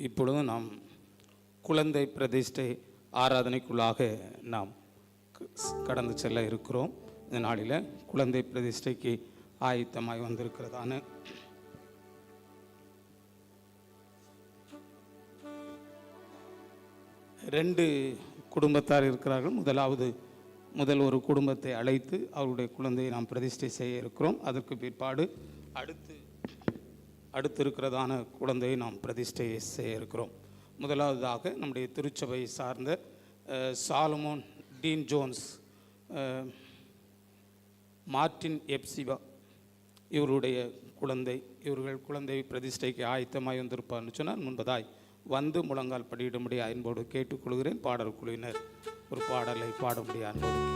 இப்பொழுது நாம் குழந்தை பிரதிஷ்டை ஆராதனைக்குள்ளாக நாம் கடந்து செல்ல இருக்கிறோம். இந்த நாளில் குழந்தை பிரதிஷ்டைக்கு ஆயத்தமாய் வந்திருக்கிறதான ரெண்டு குடும்பத்தார் இருக்கிறார்கள். முதல் ஒரு குடும்பத்தை அழைத்து அவருடைய குழந்தையை நாம் பிரதிஷ்டை செய்ய இருக்கிறோம். அதற்கு பிற்பாடு அடுத்து இருக்கிறதான குழந்தையை நாம் பிரதிஷ்டை செய்ய இருக்கிறோம். முதலாவதாக நம்முடைய திருச்சபை சார்ந்த Solomon Dean Jones, Martin Hephzibah இவர்கள் குழந்தை பிரதிஷ்டைக்கு ஆயத்தமாய் வந்திருப்பார்னு சொன்னால் முன்பதாய் வந்து முழங்கால் படியிடும்படி அன்போடு கேட்டுக்கொள்கிறேன். பாடல் குழுவினர் ஒரு பாடலை பாடும்படி அன்போடு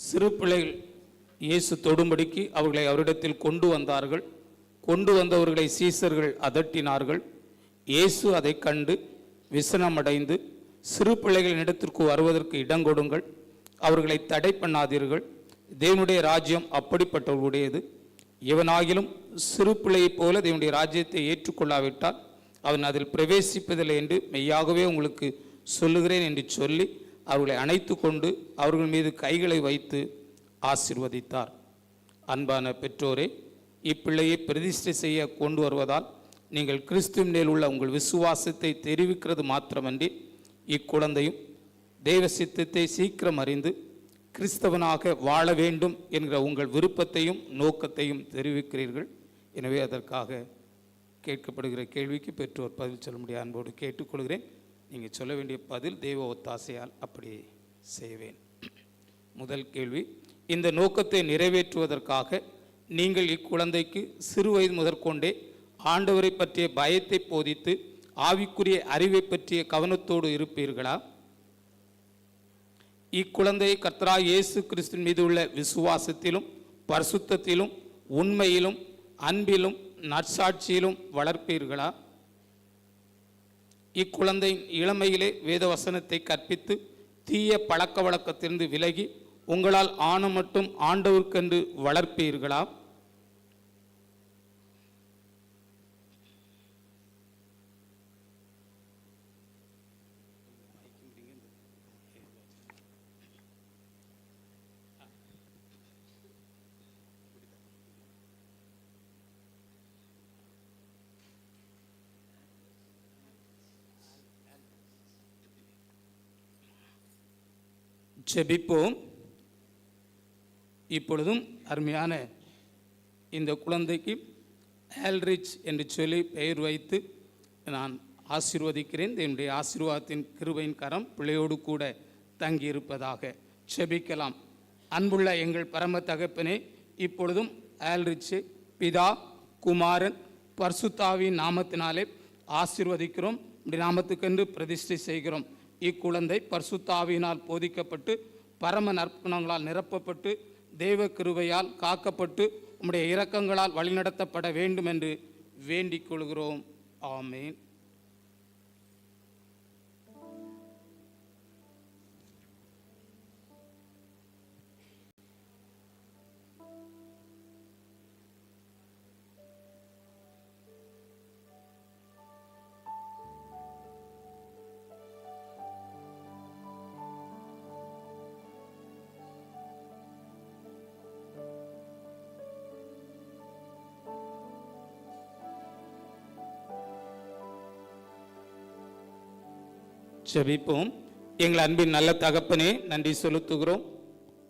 சிறு பிள்ளைகள் இயேசு தொடும்படிக்கு அவர்களை அவரிடத்தில் கொண்டு வந்தார்கள். கொண்டு வந்தவர்களை சீசர்கள் அதட்டினார்கள். இயேசு அதை கண்டு விசனமடைந்து, சிறு பிள்ளைகளின் இடத்திற்கு வருவதற்கு இடங்கொடுங்கள், அவர்களை தடை பண்ணாதீர்கள், தேவனுடைய ராஜ்யம் அப்படிப்பட்டவர்களுடையது. எவனாகிலும் சிறு பிள்ளையைப் போல தேவனுடைய ராஜ்யத்தை ஏற்றுக்கொள்ளாவிட்டால் அவன் அதில் பிரவேசிப்பதில்லை என்று மெய்யாகவே உங்களுக்கு சொல்லுகிறேன் என்று சொல்லி அவர்களை அணைத்து கொண்டு அவர்கள் மீது கைகளை வைத்து ஆசீர்வதித்தார். அன்பான பெற்றோரே, இப்பிள்ளையை பிரதிஷ்டை செய்ய கொண்டு வருவதால் நீங்கள் கிறிஸ்துவின் மேல் உள்ள உங்கள் விசுவாசத்தை தெரிவிக்கிறது மாத்திரமன்றி இக்குழந்தையும் தெய்வ சித்தத்தை சீக்கிரம் அறிந்து கிறிஸ்தவனாக வாழ வேண்டும் என்கிற உங்கள் விருப்பத்தையும் நோக்கத்தையும் தெரிவிக்கிறீர்கள். எனவே அதற்காக கேட்கப்படுகிற கேள்விக்கு பெற்றோர் பதில் சொல்ல முடிய அன்போடு கேட்டுக்கொள்கிறேன். நீங்கள் சொல்ல வேண்டிய பதில் தெய்வ ஒத்தாசையால் அப்படி செய்வேன். முதல் கேள்வி, இந்த நோக்கத்தை நிறைவேற்றுவதற்காக நீங்கள் இக்குழந்தைக்கு சிறு வயது முதற்கொண்டே ஆண்டவரை பற்றிய பயத்தை போதித்து ஆவிக்குரிய அறிவை பற்றிய கவனத்தோடு இருப்பீர்களா? இக்குழந்தையை கர்த்தராகிய இயேசு கிறிஸ்துவின் மீது உள்ள விசுவாசத்திலும் பரிசுத்தத்திலும் உண்மையிலும் அன்பிலும் நற்சாட்சியிலும் வளர்ப்பீர்களா? இக்குழந்தையின் இளமையிலே வேத வசனத்தை கற்பித்து தீய பழக்க வழக்கத்திலிருந்து விலகி உங்களால் ஆன மட்டும் ஆண்டவருக்கென்று வளர்ப்பீர்களா? ஜெபிப்போம். இப்பொழுதும் அருமையான இந்த குழந்தைக்கு ஆல்ரிச் என்று சொல்லி பெயர் வைத்து நான் ஆசீர்வதிக்கிறேன். என்னுடைய ஆசீர்வாதத்தின் கிருபையின் கரம் பிள்ளையோடு கூட தங்கியிருப்பதாக ஜெபிக்கலாம். அன்புள்ள எங்கள் பரம தகப்பனே, இப்பொழுதும் ஆல்ரிச்சை பிதா குமாரன் பரிசுத்தாவின் நாமத்தினாலே ஆசீர்வதிக்கிறோம். இப்படி நாமத்துக்கென்று பிரதிஷ்டை செய்கிறோம். இக்குழந்தை பரிசுத்தாவியினால் போதிக்கப்பட்டு பரம நற்குணங்களால் நிரப்பப்பட்டு தேவ கிருபையால் காக்கப்பட்டு உம்முடைய இரக்கங்களால் வழிநடத்தப்பட வேண்டும் என்று வேண்டிக் கொள்கிறோம். ஆமேன். ஜெபிப்போம். எங்கள் அன்பின் நல்ல தகப்பனே, நன்றி செலுத்துகிறோம்.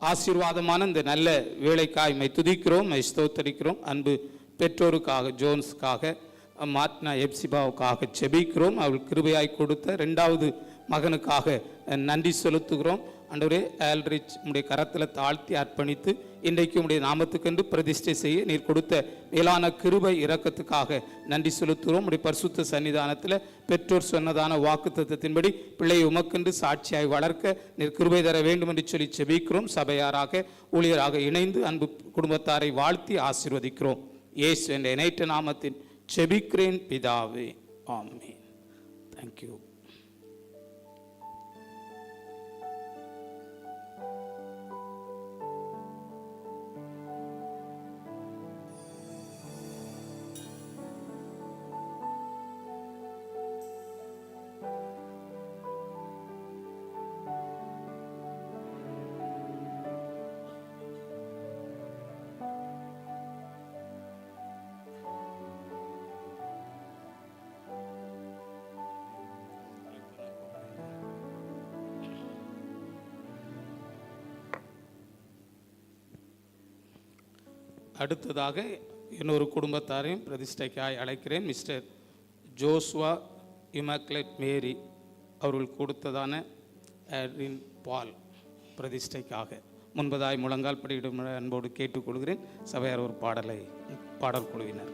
ஆசீர்வாதமான இந்த நல்ல வேலைக்காய் மை துதிக்கிறோம், மை ஸ்தோத்தரிக்கிறோம். அன்பு பெற்றோருக்காக, ஜோன்ஸுக்காக, மாத்னா எப்சிபாவுக்காக செபிக்கிறோம். அவள் கிருபையாய் கொடுத்த 2வது மகனுக்காக நன்றி செலுத்துகிறோம். ஆண்டவரே, ஆல்ரிச் உடைய கரத்தில் தாழ்த்தி அர்ப்பணித்து இன்றைக்கு உடைய நாமத்துக்கென்று பிரதிஷ்டை செய்ய நீர் கொடுத்த மேலான கிருபை இரக்கத்துக்காக நன்றி செலுத்துகிறோம். உடைய பரிசுத்த சன்னிதானத்தில் பெற்றோர் சொன்னதான வாக்குத்தத்தத்தின்படி பிள்ளையை உமக்கென்று சாட்சியாய் வளர்க்க நீர் கிருபை தர வேண்டும் என்று சொல்லி செபிக்கிறோம். சபையாராக, ஊழியராக இணைந்து அன்பு குடும்பத்தாரை வாழ்த்தி ஆசீர்வதிக்கிறோம். இயேசு என்ற இணைத்த நாமத்தின் செபிக்கிறேன் பிதாவே, ஆமென். தேங்க்யூ. அடுத்ததாக இன்னொரு குடும்பத்தாரையும் பிரதிஷ்டைக்காய் அழைக்கிறேன். மிஸ்டர் ஜோஸ்வா இமாக்லேட் மேரி அவர்கள் கொடுத்ததான ஆட்ரின் பால் பிரதிஷ்டைக்காக முன்பதாய் முழங்கால் படியிடும் அன்போடு கேட்டுக்கொள்கிறேன். சபையார் ஒரு பாடல் குழுவினர்.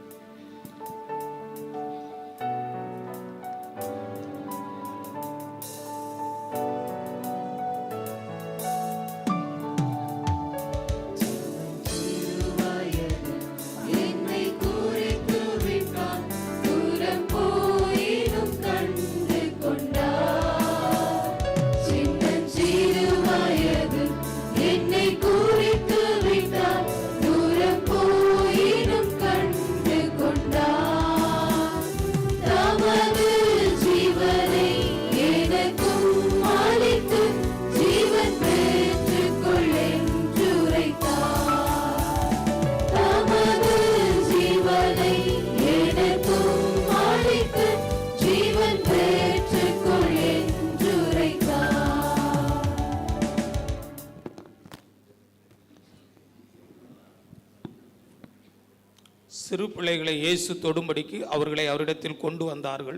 சிறு பிள்ளைகளை இயேசு தொடும்படிக்கு அவர்களை அவரிடத்தில் கொண்டு வந்தார்கள்.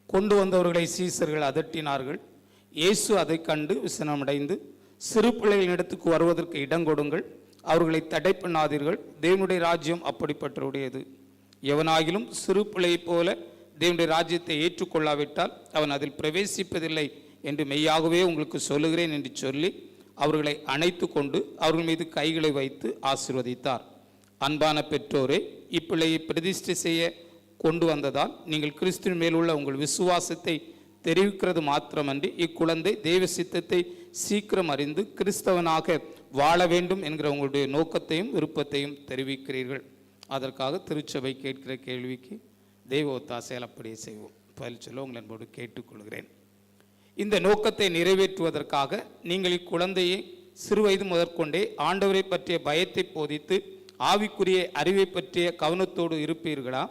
கொண்டு வந்தவர்களை சீசர்கள் அதட்டினார்கள். இயேசு அதை கண்டு விசனமடைந்து, சிறு பிள்ளைகளிடத்துக்கு வருவதற்கு இடம் கொடுங்கள், அவர்களை தடை பண்ணாதீர்கள், தேவனுடைய ராஜ்யம் அப்படிப்பட்டவருடையது. எவனாகிலும் சிறு பிள்ளையைப் போல தேவனுடைய ராஜ்யத்தை ஏற்றுக்கொள்ளாவிட்டால் அவன் அதில் பிரவேசிப்பதில்லை என்று மெய்யாகவே உங்களுக்கு சொல்லுகிறேன் என்று சொல்லி அவர்களை அணைத்து கொண்டு அவர்கள் மீது கைகளை வைத்து ஆசீர்வதித்தார். அன்பான பெற்றோரே, இப்பிள்ளையை பிரதிஷ்டை செய்ய கொண்டு வந்ததால் நீங்கள் கிறிஸ்துவின் மேலுள்ள உங்கள் விசுவாசத்தை தெரிவிக்கிறது மாத்திரமன்றி இக்குழந்தை தேவ சித்தத்தை சீக்கிரம் அறிந்து கிறிஸ்தவனாக வாழ வேண்டும் என்கிற உங்களுடைய நோக்கத்தையும் விருப்பத்தையும் தெரிவிக்கிறீர்கள். அதற்காக திருச்சபை கேட்கிற கேள்விக்கு தெய்வ ஒத்தாசையால் அப்படியே செய்வோம். பதில் சொல்ல உங்கள் என்போடு கேட்டுக்கொள்கிறேன். இந்த நோக்கத்தை நிறைவேற்றுவதற்காக நீங்கள் இக்குழந்தையை சிறுவயது முதற்கொண்டே ஆண்டவரை பற்றிய பயத்தை போதித்து ஆவிக்குரிய அறிவை பற்றிய கவனத்தோடு இருப்பீர்களா?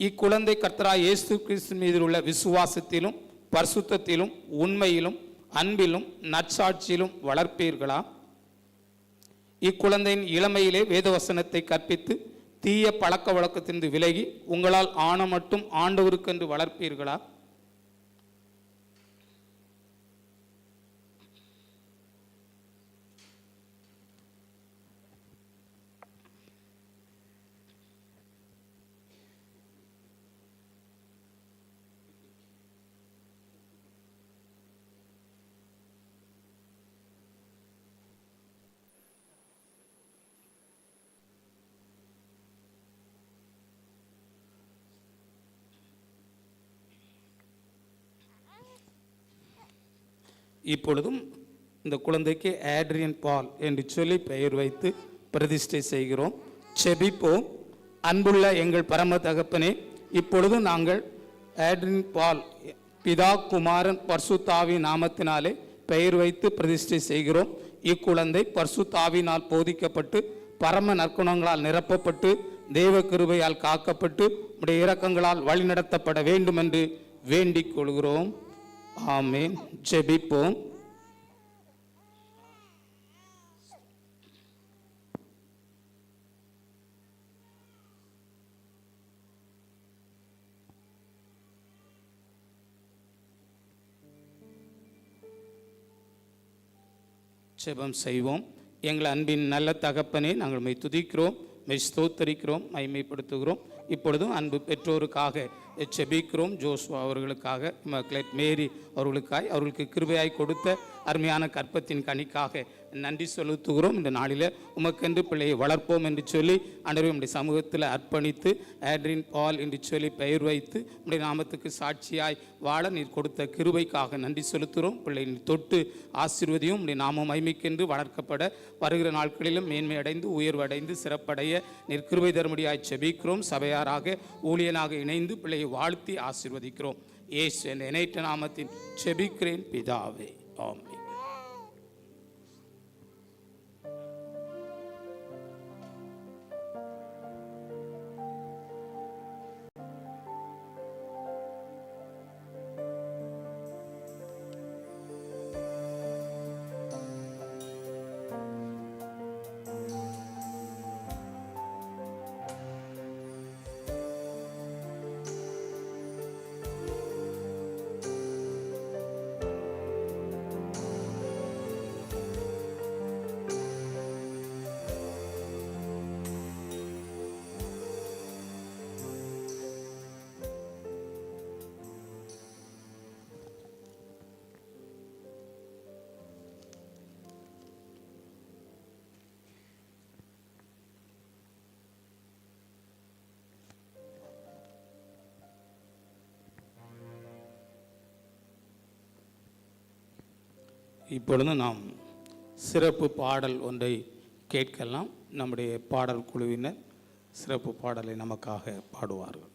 இக்குழந்தை கர்த்தராகிய இயேசு கிறிஸ்து மீது உள்ள விசுவாசத்திலும் பரிசுத்தத்திலும் உண்மையிலும் அன்பிலும் நற்சாட்சியிலும் வளர்ப்பீர்களா? இக்குழந்தையின் இளமையிலே வேதவசனத்தை கற்பித்து தீய பழக்க வழக்கத்திலிருந்து விலகி உங்களால் ஆன மட்டும் ஆண்டவருக்கென்று வளர்ப்பீர்களா? இப்பொழுதும் இந்த குழந்தைக்கு ஆட்ரியன் பால் என்று சொல்லி பெயர் வைத்து பிரதிஷ்டை செய்கிறோம். செபிப்போம். அன்புள்ள எங்கள் பரம தகப்பனே, இப்பொழுது நாங்கள் ஆட்ரியன் பால் பிதா குமாரன் பரிசுத்தாவி நாமத்தினாலே பெயர் வைத்து பிரதிஷ்டை செய்கிறோம். இக்குழந்தை பரிசுத்தாவினால் போதிக்கப்பட்டு பரம நற்குணங்களால் நிரப்பப்பட்டு தேவ கிருபையால் காக்கப்பட்டு உடைய இரக்கங்களால் வழிநடத்தப்பட வேண்டும் என்று வேண்டிக் கொள்கிறோம். ஆமேன். ஜெபிப்போம். ஜெபம் செய்வோம். எங்கள் அன்பின் நல்ல தகப்பனே, நாங்கள் மெய் துதிக்கிறோம், மெய் ஸ்தோத்தரிக்கிறோம், மைமைப்படுத்துகிறோம். இப்பொழுதும் அன்பு பெற்றோருக்காக ஜெபிக்கிறோம். ஜோஸ்வா அவர்களுக்காக, மக்களேட் மேரி அவர்களுக்காய், அவர்களுக்கு கிருபையாய் கொடுத்த அருமையான கற்பத்தின் கனிக்காக நன்றி செலுத்துகிறோம். இந்த நாளில் உமக்கென்று பிள்ளையை வளர்ப்போம் என்று சொல்லி ஆண்டவரே உம்முடைய சமூகத்தில் அர்ப்பணித்து ஆட்ரின் பால் என்று சொல்லி பெயர் வைத்து உம்முடைய நாமத்துக்கு சாட்சியாய் வாழ நீர் கொடுத்த கிருபைக்காக நன்றி செலுத்துகிறோம். பிள்ளை நீர் தொட்டு ஆசீர்வதியும் உம்முடைய நாம மகிமைக்கென்று வளர்க்கப்பட வருகிற நாட்களிலும் மேன்மை அடைந்து உயர்வடைந்து சிறப்படைய நீர் கிருபை தரும்படியாய் ஜெபிக்கிறோம். சபையாராக ஊழியனாக இணைந்து பிள்ளையை வாழ்த்தி ஆசீர்வதிக்கிறோம். இயேசு என்ற இணையற்ற நாமத்தின் ஜெபிக்கிறேன் பிதாவே, ஆமென். இப்பொழுது நாம் சிறப்பு பாடல் ஒன்றை கேட்கலாம். நம்முடைய பாடல் குழுவினர் சிறப்பு பாடலை நமக்காக பாடுவார்கள்.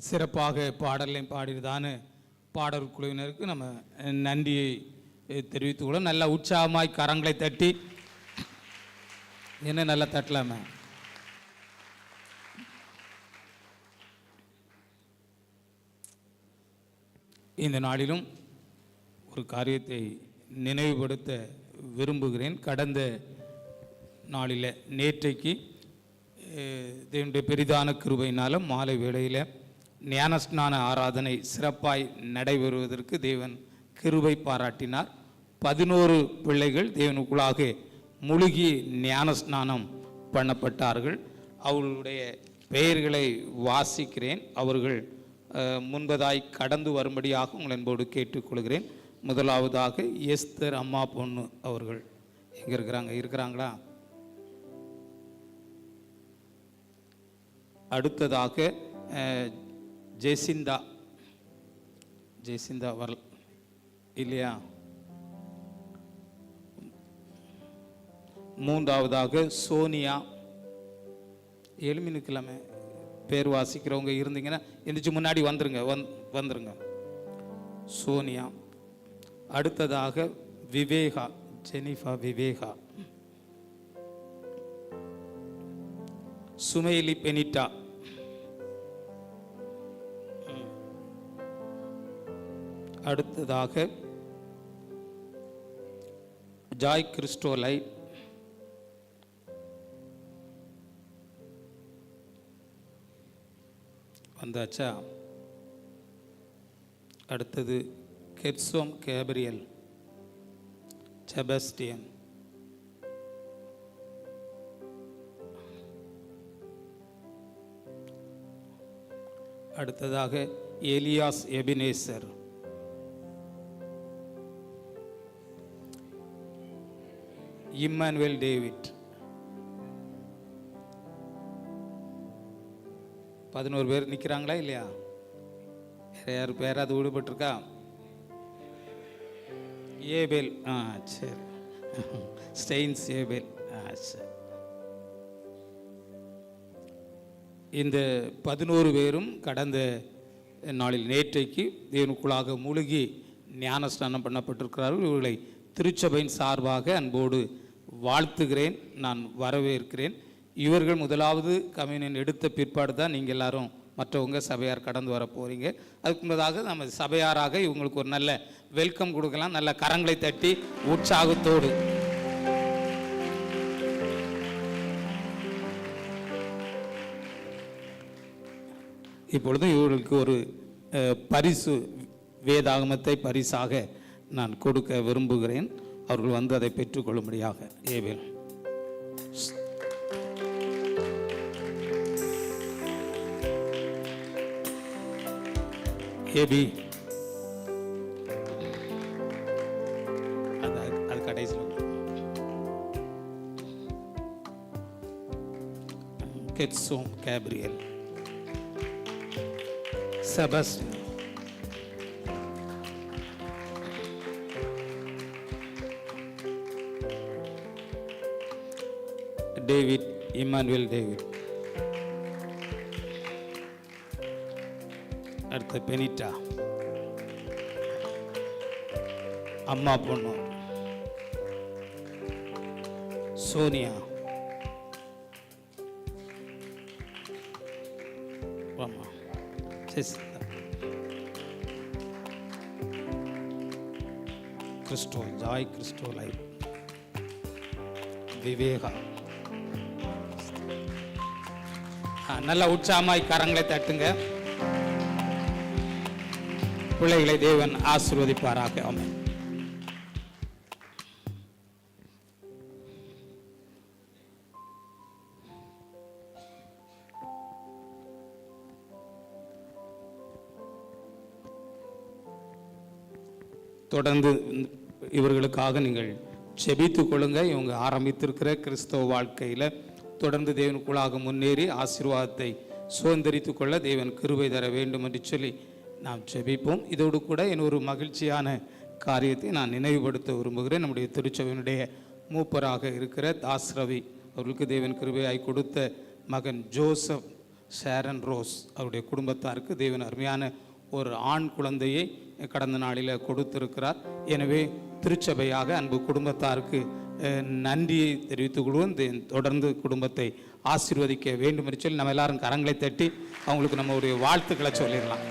சிறப்பாக பாடலையும் பாடியதான பாடல் குழுவினருக்கு நம்ம நன்றியை தெரிவித்துக்கொள்ள நல்ல உற்சாகமாய் கரங்களை தட்டி என்ன நல்லா தட்டலாமே. இந்த நாளிலும் ஒரு காரியத்தை நினைவுபடுத்த விரும்புகிறேன். கடந்த நாளில் நேற்றைக்கு தேவனுடைய பெரிதான கிருபையினாலும் மாலை வேளையில் ஞானஸ்நான ஆராதனை சிறப்பாய் நடைபெறுவதற்கு தேவன் கிருபை பாராட்டினார். 11 பிள்ளைகள் தேவனுக்குள்ளாக முழுகி ஞானஸ்நானம் பண்ணப்பட்டார்கள். அவர்களுடைய பெயர்களை வாசிக்கிறேன். அவர்கள் முன்பதாய் கடந்து வரும்படியாக உங்கள் என்போடு கேட்டுக்கொள்கிறேன். முதலாவதாக எஸ்தர் அம்மா பொண்ணு அவர்கள் எங்கே இருக்கிறாங்களா? அடுத்ததாக ஜெசிந்தா வரல இல்லையா? மூன்றாவதாக சோனியா. எலுமினுக்கிழமை பேர் வாசிக்கிறவங்க இருந்தீங்கன்னா எந்திரிச்சு முன்னாடி வந்துருங்க. சோனியா. அடுத்ததாக விவேகா, ஜெனிஃபா விவேகா. சுமைலி பெனிட்டா. அடுத்ததாக ஜாய் கிறிஸ்டோலை. வந்தாச்சா? அடுத்தது கெர்சோம் கேப்ரியல் செபஸ்டியன். அடுத்ததாக எலியாஸ் எபினேசர். Immanuel David. 11 பேர் நிற்கிறாங்களா இல்லையா? யார் பேராது விடுபட்டிருக்கா? ஏபேல். சரி. Staines Abel. சரி. இந்த 11 பேரும் கடந்த நாளில் நேற்றைக்கு தேவனுக்குள்ளாக மூழ்கி ஞானஸ்நானம் பண்ணப்பட்டிருக்கிறார்கள். இவர்களை திருச்சபையின் சார்பாக அன்போடு வாழ்த்துகிறேன், நான் வரவேற்கிறேன். இவர்கள் முதலாவது கம்யூனியன் எடுத்த பிற்பாடு தான் நீங்கள் எல்லாரும் மற்றவங்க சபையார் கடந்து வர போகிறீங்க. அதுக்கு முன்னதாக நம்ம சபையாராக இவங்களுக்கு ஒரு நல்ல வெல்கம் கொடுக்கலாம். நல்ல கரங்களை தட்டி உற்சாகத்தோடு. இப்பொழுது இவர்களுக்கு ஒரு பரிசு, வேதாகமத்தை பரிசாக நான் கொடுக்க விரும்புகிறேன். அவர்கள் வந்து அதை பெற்றுக்கொள்ளும்படியாக. ஏபேல். ஏபி அது கடைசியில். கெட்சோம் Gabriel Sebastian. David, Immanuel David. அடுத்த பெனிட்டா, அம்மா பொண்ணு. சோனியா. ஆமா. கிறிஸ்டோ, ஜாய் கிறிஸ்டோலை. விவேகா. நல்ல உற்சாகமாய் கரங்களை தட்டுங்க. பிள்ளைகளை தேவன் ஆசீர்வதிப்பாராக. ஆமென். தொடர்ந்து இவர்களுக்காக நீங்கள் செபித்துக் கொள்ளுங்க. இவங்க ஆரம்பித்திருக்கிற கிறிஸ்தவ வாழ்க்கையில் தொடர்ந்து தேவனுக்குள்ளாக முன்னேறி ஆசீர்வாதத்தை சுதந்திரித்துக் கொள்ள தேவன் கிருபை தர வேண்டும் என்று சொல்லி நாம் செபிப்போம். இதோடு கூட இன்னொரு மகிழ்ச்சியான காரியத்தை நான் நினைவுபடுத்த விரும்புகிறேன். நம்முடைய திருச்சபையினுடைய மூப்பராக இருக்கிற தாஸ் ரவி அவர்களுக்கு தேவன் கிருபையாய் கொடுத்த மகன் ஜோசப் ஷேரன் ரோஸ் அவருடைய குடும்பத்தாருக்கு தேவன் அருமையான ஒரு ஆண் குழந்தையை கடந்த நாளில் கொடுத்திருக்கிறார். எனவே திருச்சபையாக அன்பு குடும்பத்தாருக்கு நன்றியை தெரிவித்துக் கொள்வோம். தொடர்ந்து குடும்பத்தை ஆசீர்வதிக்க வேண்டும் என்று சொல்லி நம்ம எல்லாரும் கரங்களை தட்டி அவங்களுக்கு நம்ம ஒரு வாழ்த்துக்களை சொல்லிடலாம்.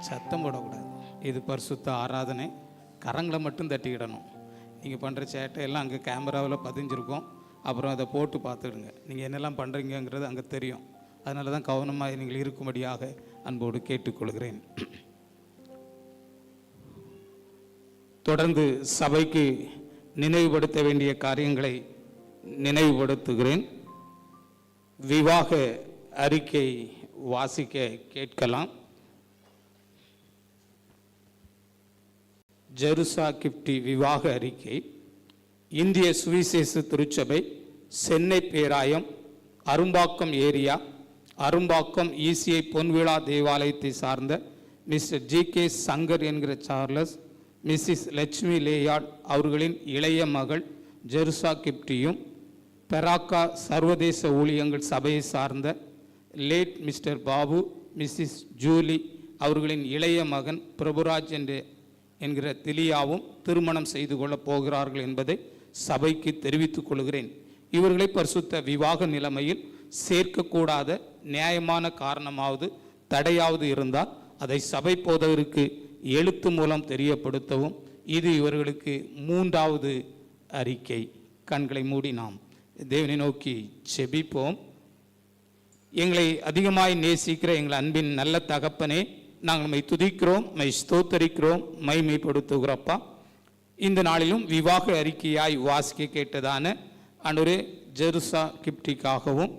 சத்தம் போடக்கூடாது. இது பரிசுத்த ஆராதனை. கரங்களை மட்டும் தட்டிக்கிடணும். நீங்கள் பண்ணுற சேட்டை எல்லாம் அங்கே கேமராவில் பதிஞ்சிருக்கோம். அப்புறம் அதை போட்டு பார்த்துடுங்க. நீங்கள் என்னெல்லாம் பண்ணுறீங்கிறது அங்கே தெரியும். அதனால தான் கவனமாக நீங்கள் இருக்கும்படியாக அன்போடு கேட்டுக்கொள்கிறேன். தொடர்ந்து சபைக்கு நினைவுபடுத்த வேண்டிய காரியங்களை நினைவுபடுத்துகிறேன். விவாக அறிக்கை வாசிக்க கேட்கலாம். ஜெருசா கிப்டி விவாக அறிக்கை. இந்திய சுவிசேஷ திருச்சபை, சென்னை பேராயம், அரும்பாக்கம் ஏரியா, அரும்பாக்கம் ஈசிஐ பொன்விழா தேவாலயத்தை சார்ந்த மிஸ்டர் ஜி.கே. சங்கர் என்கிற சார்லஸ், மிஸ்ஸஸ் லட்சுமி லேயாட் அவர்களின் இளைய மகள் ஜெருசா கிப்டியும், பெராக்கா சர்வதேச ஊழியங்கள் சபையை சார்ந்த late mister Babu, Mrs Julie அவர்களின் இளைய மகன் பிரபுராஜ் என்கிற திலியாவும் திருமணம் செய்து கொள்ளப் போகிறார்கள் என்பதை சபைக்கு தெரிவித்துக் கொள்கிறேன். இவர்களை பரிசுத்த விவாக நிலைமையில் சேர்க்கக்கூடாத நியாயமான காரணமாவது தடையாவது இருந்தால் அதை சபை போதகருக்கு எழுத்து மூலம் தெரியப்படுத்தவும். இது இவர்களுக்கு 3வது அறிக்கை. கண்களை மூடி நாம் தேவனை நோக்கி செபிப்போம். எங்களை அதிகமாய் நேசிக்கிற எங்கள் அன்பின் நல்ல தகப்பனே, நாங்கள் மை துதிக்கிறோம், மை ஸ்தோத்தரிக்கிறோம், மைமைப்படுத்துகிறப்பா. இந்த நாளிலும் விவாக அறிக்கையாய் வாசிக்க கேட்டதான ஆண்டவரே ஜெருசா கிப்டிக்காகவும்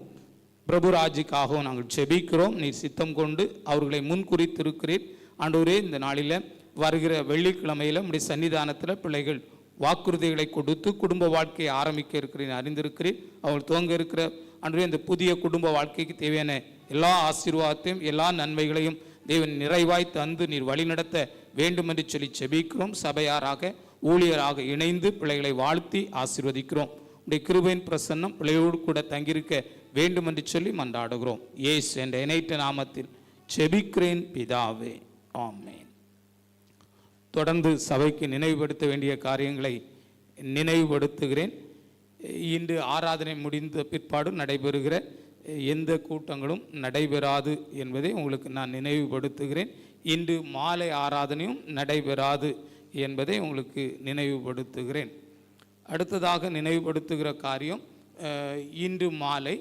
பிரபுராஜுக்காகவும் நாங்கள் செபிக்கிறோம். நீர் சித்தம் கொண்டு அவர்களை முன்குறித்திருக்கிறீர். ஆண்டவரே, இந்த நாளில் வருகிற வெள்ளிக்கிழமையில் நம்முடைய சன்னிதானத்தில் பிள்ளைகள் வாக்குறுதிகளை கொடுத்து குடும்ப வாழ்க்கையை ஆரம்பிக்க இருக்கிறேன் அறிந்திருக்கிறேன். அவர்கள் துவங்க இருக்கிற ஆண்டவரே, இந்த புதிய குடும்ப வாழ்க்கைக்கு தேவையான எல்லா ஆசீர்வாதத்தையும் எல்லா நன்மைகளையும் தேவன் நிறைவாய் தந்து நீர் வழிநடத்த வேண்டும் என்று சொல்லி செபிக்கிறோம். சபையாராக ஊழியராக இணைந்து பிள்ளைகளை வாழ்த்தி ஆசீர்வதிக்கிறோம். உடைய கிருபையின் பிரசன்னம் பிள்ளையோடு கூட தங்கியிருக்க வேண்டும் என்று சொல்லி மன்றாடுகிறோம். இயேசு என்ற இணைத்த நாமத்தில் செபிக்கிறேன் பிதாவே, ஆமென். தொடர்ந்து சபைக்கு நினைவுபடுத்த வேண்டிய காரியங்களை நினைவுபடுத்துகிறேன். இன்று ஆராதனை முடிந்த பிற்பாடு நடைபெறுகிற எந்த கூட்டங்களும் நடைபெறாது என்பதை உங்களுக்கு நான் நினைவுபடுத்துகிறேன். இன்று மாலை ஆராதனையும் நடைபெறாது என்பதை உங்களுக்கு நினைவுபடுத்துகிறேன். அடுத்ததாக நினைவுபடுத்துகிற காரியம், இன்று மாலை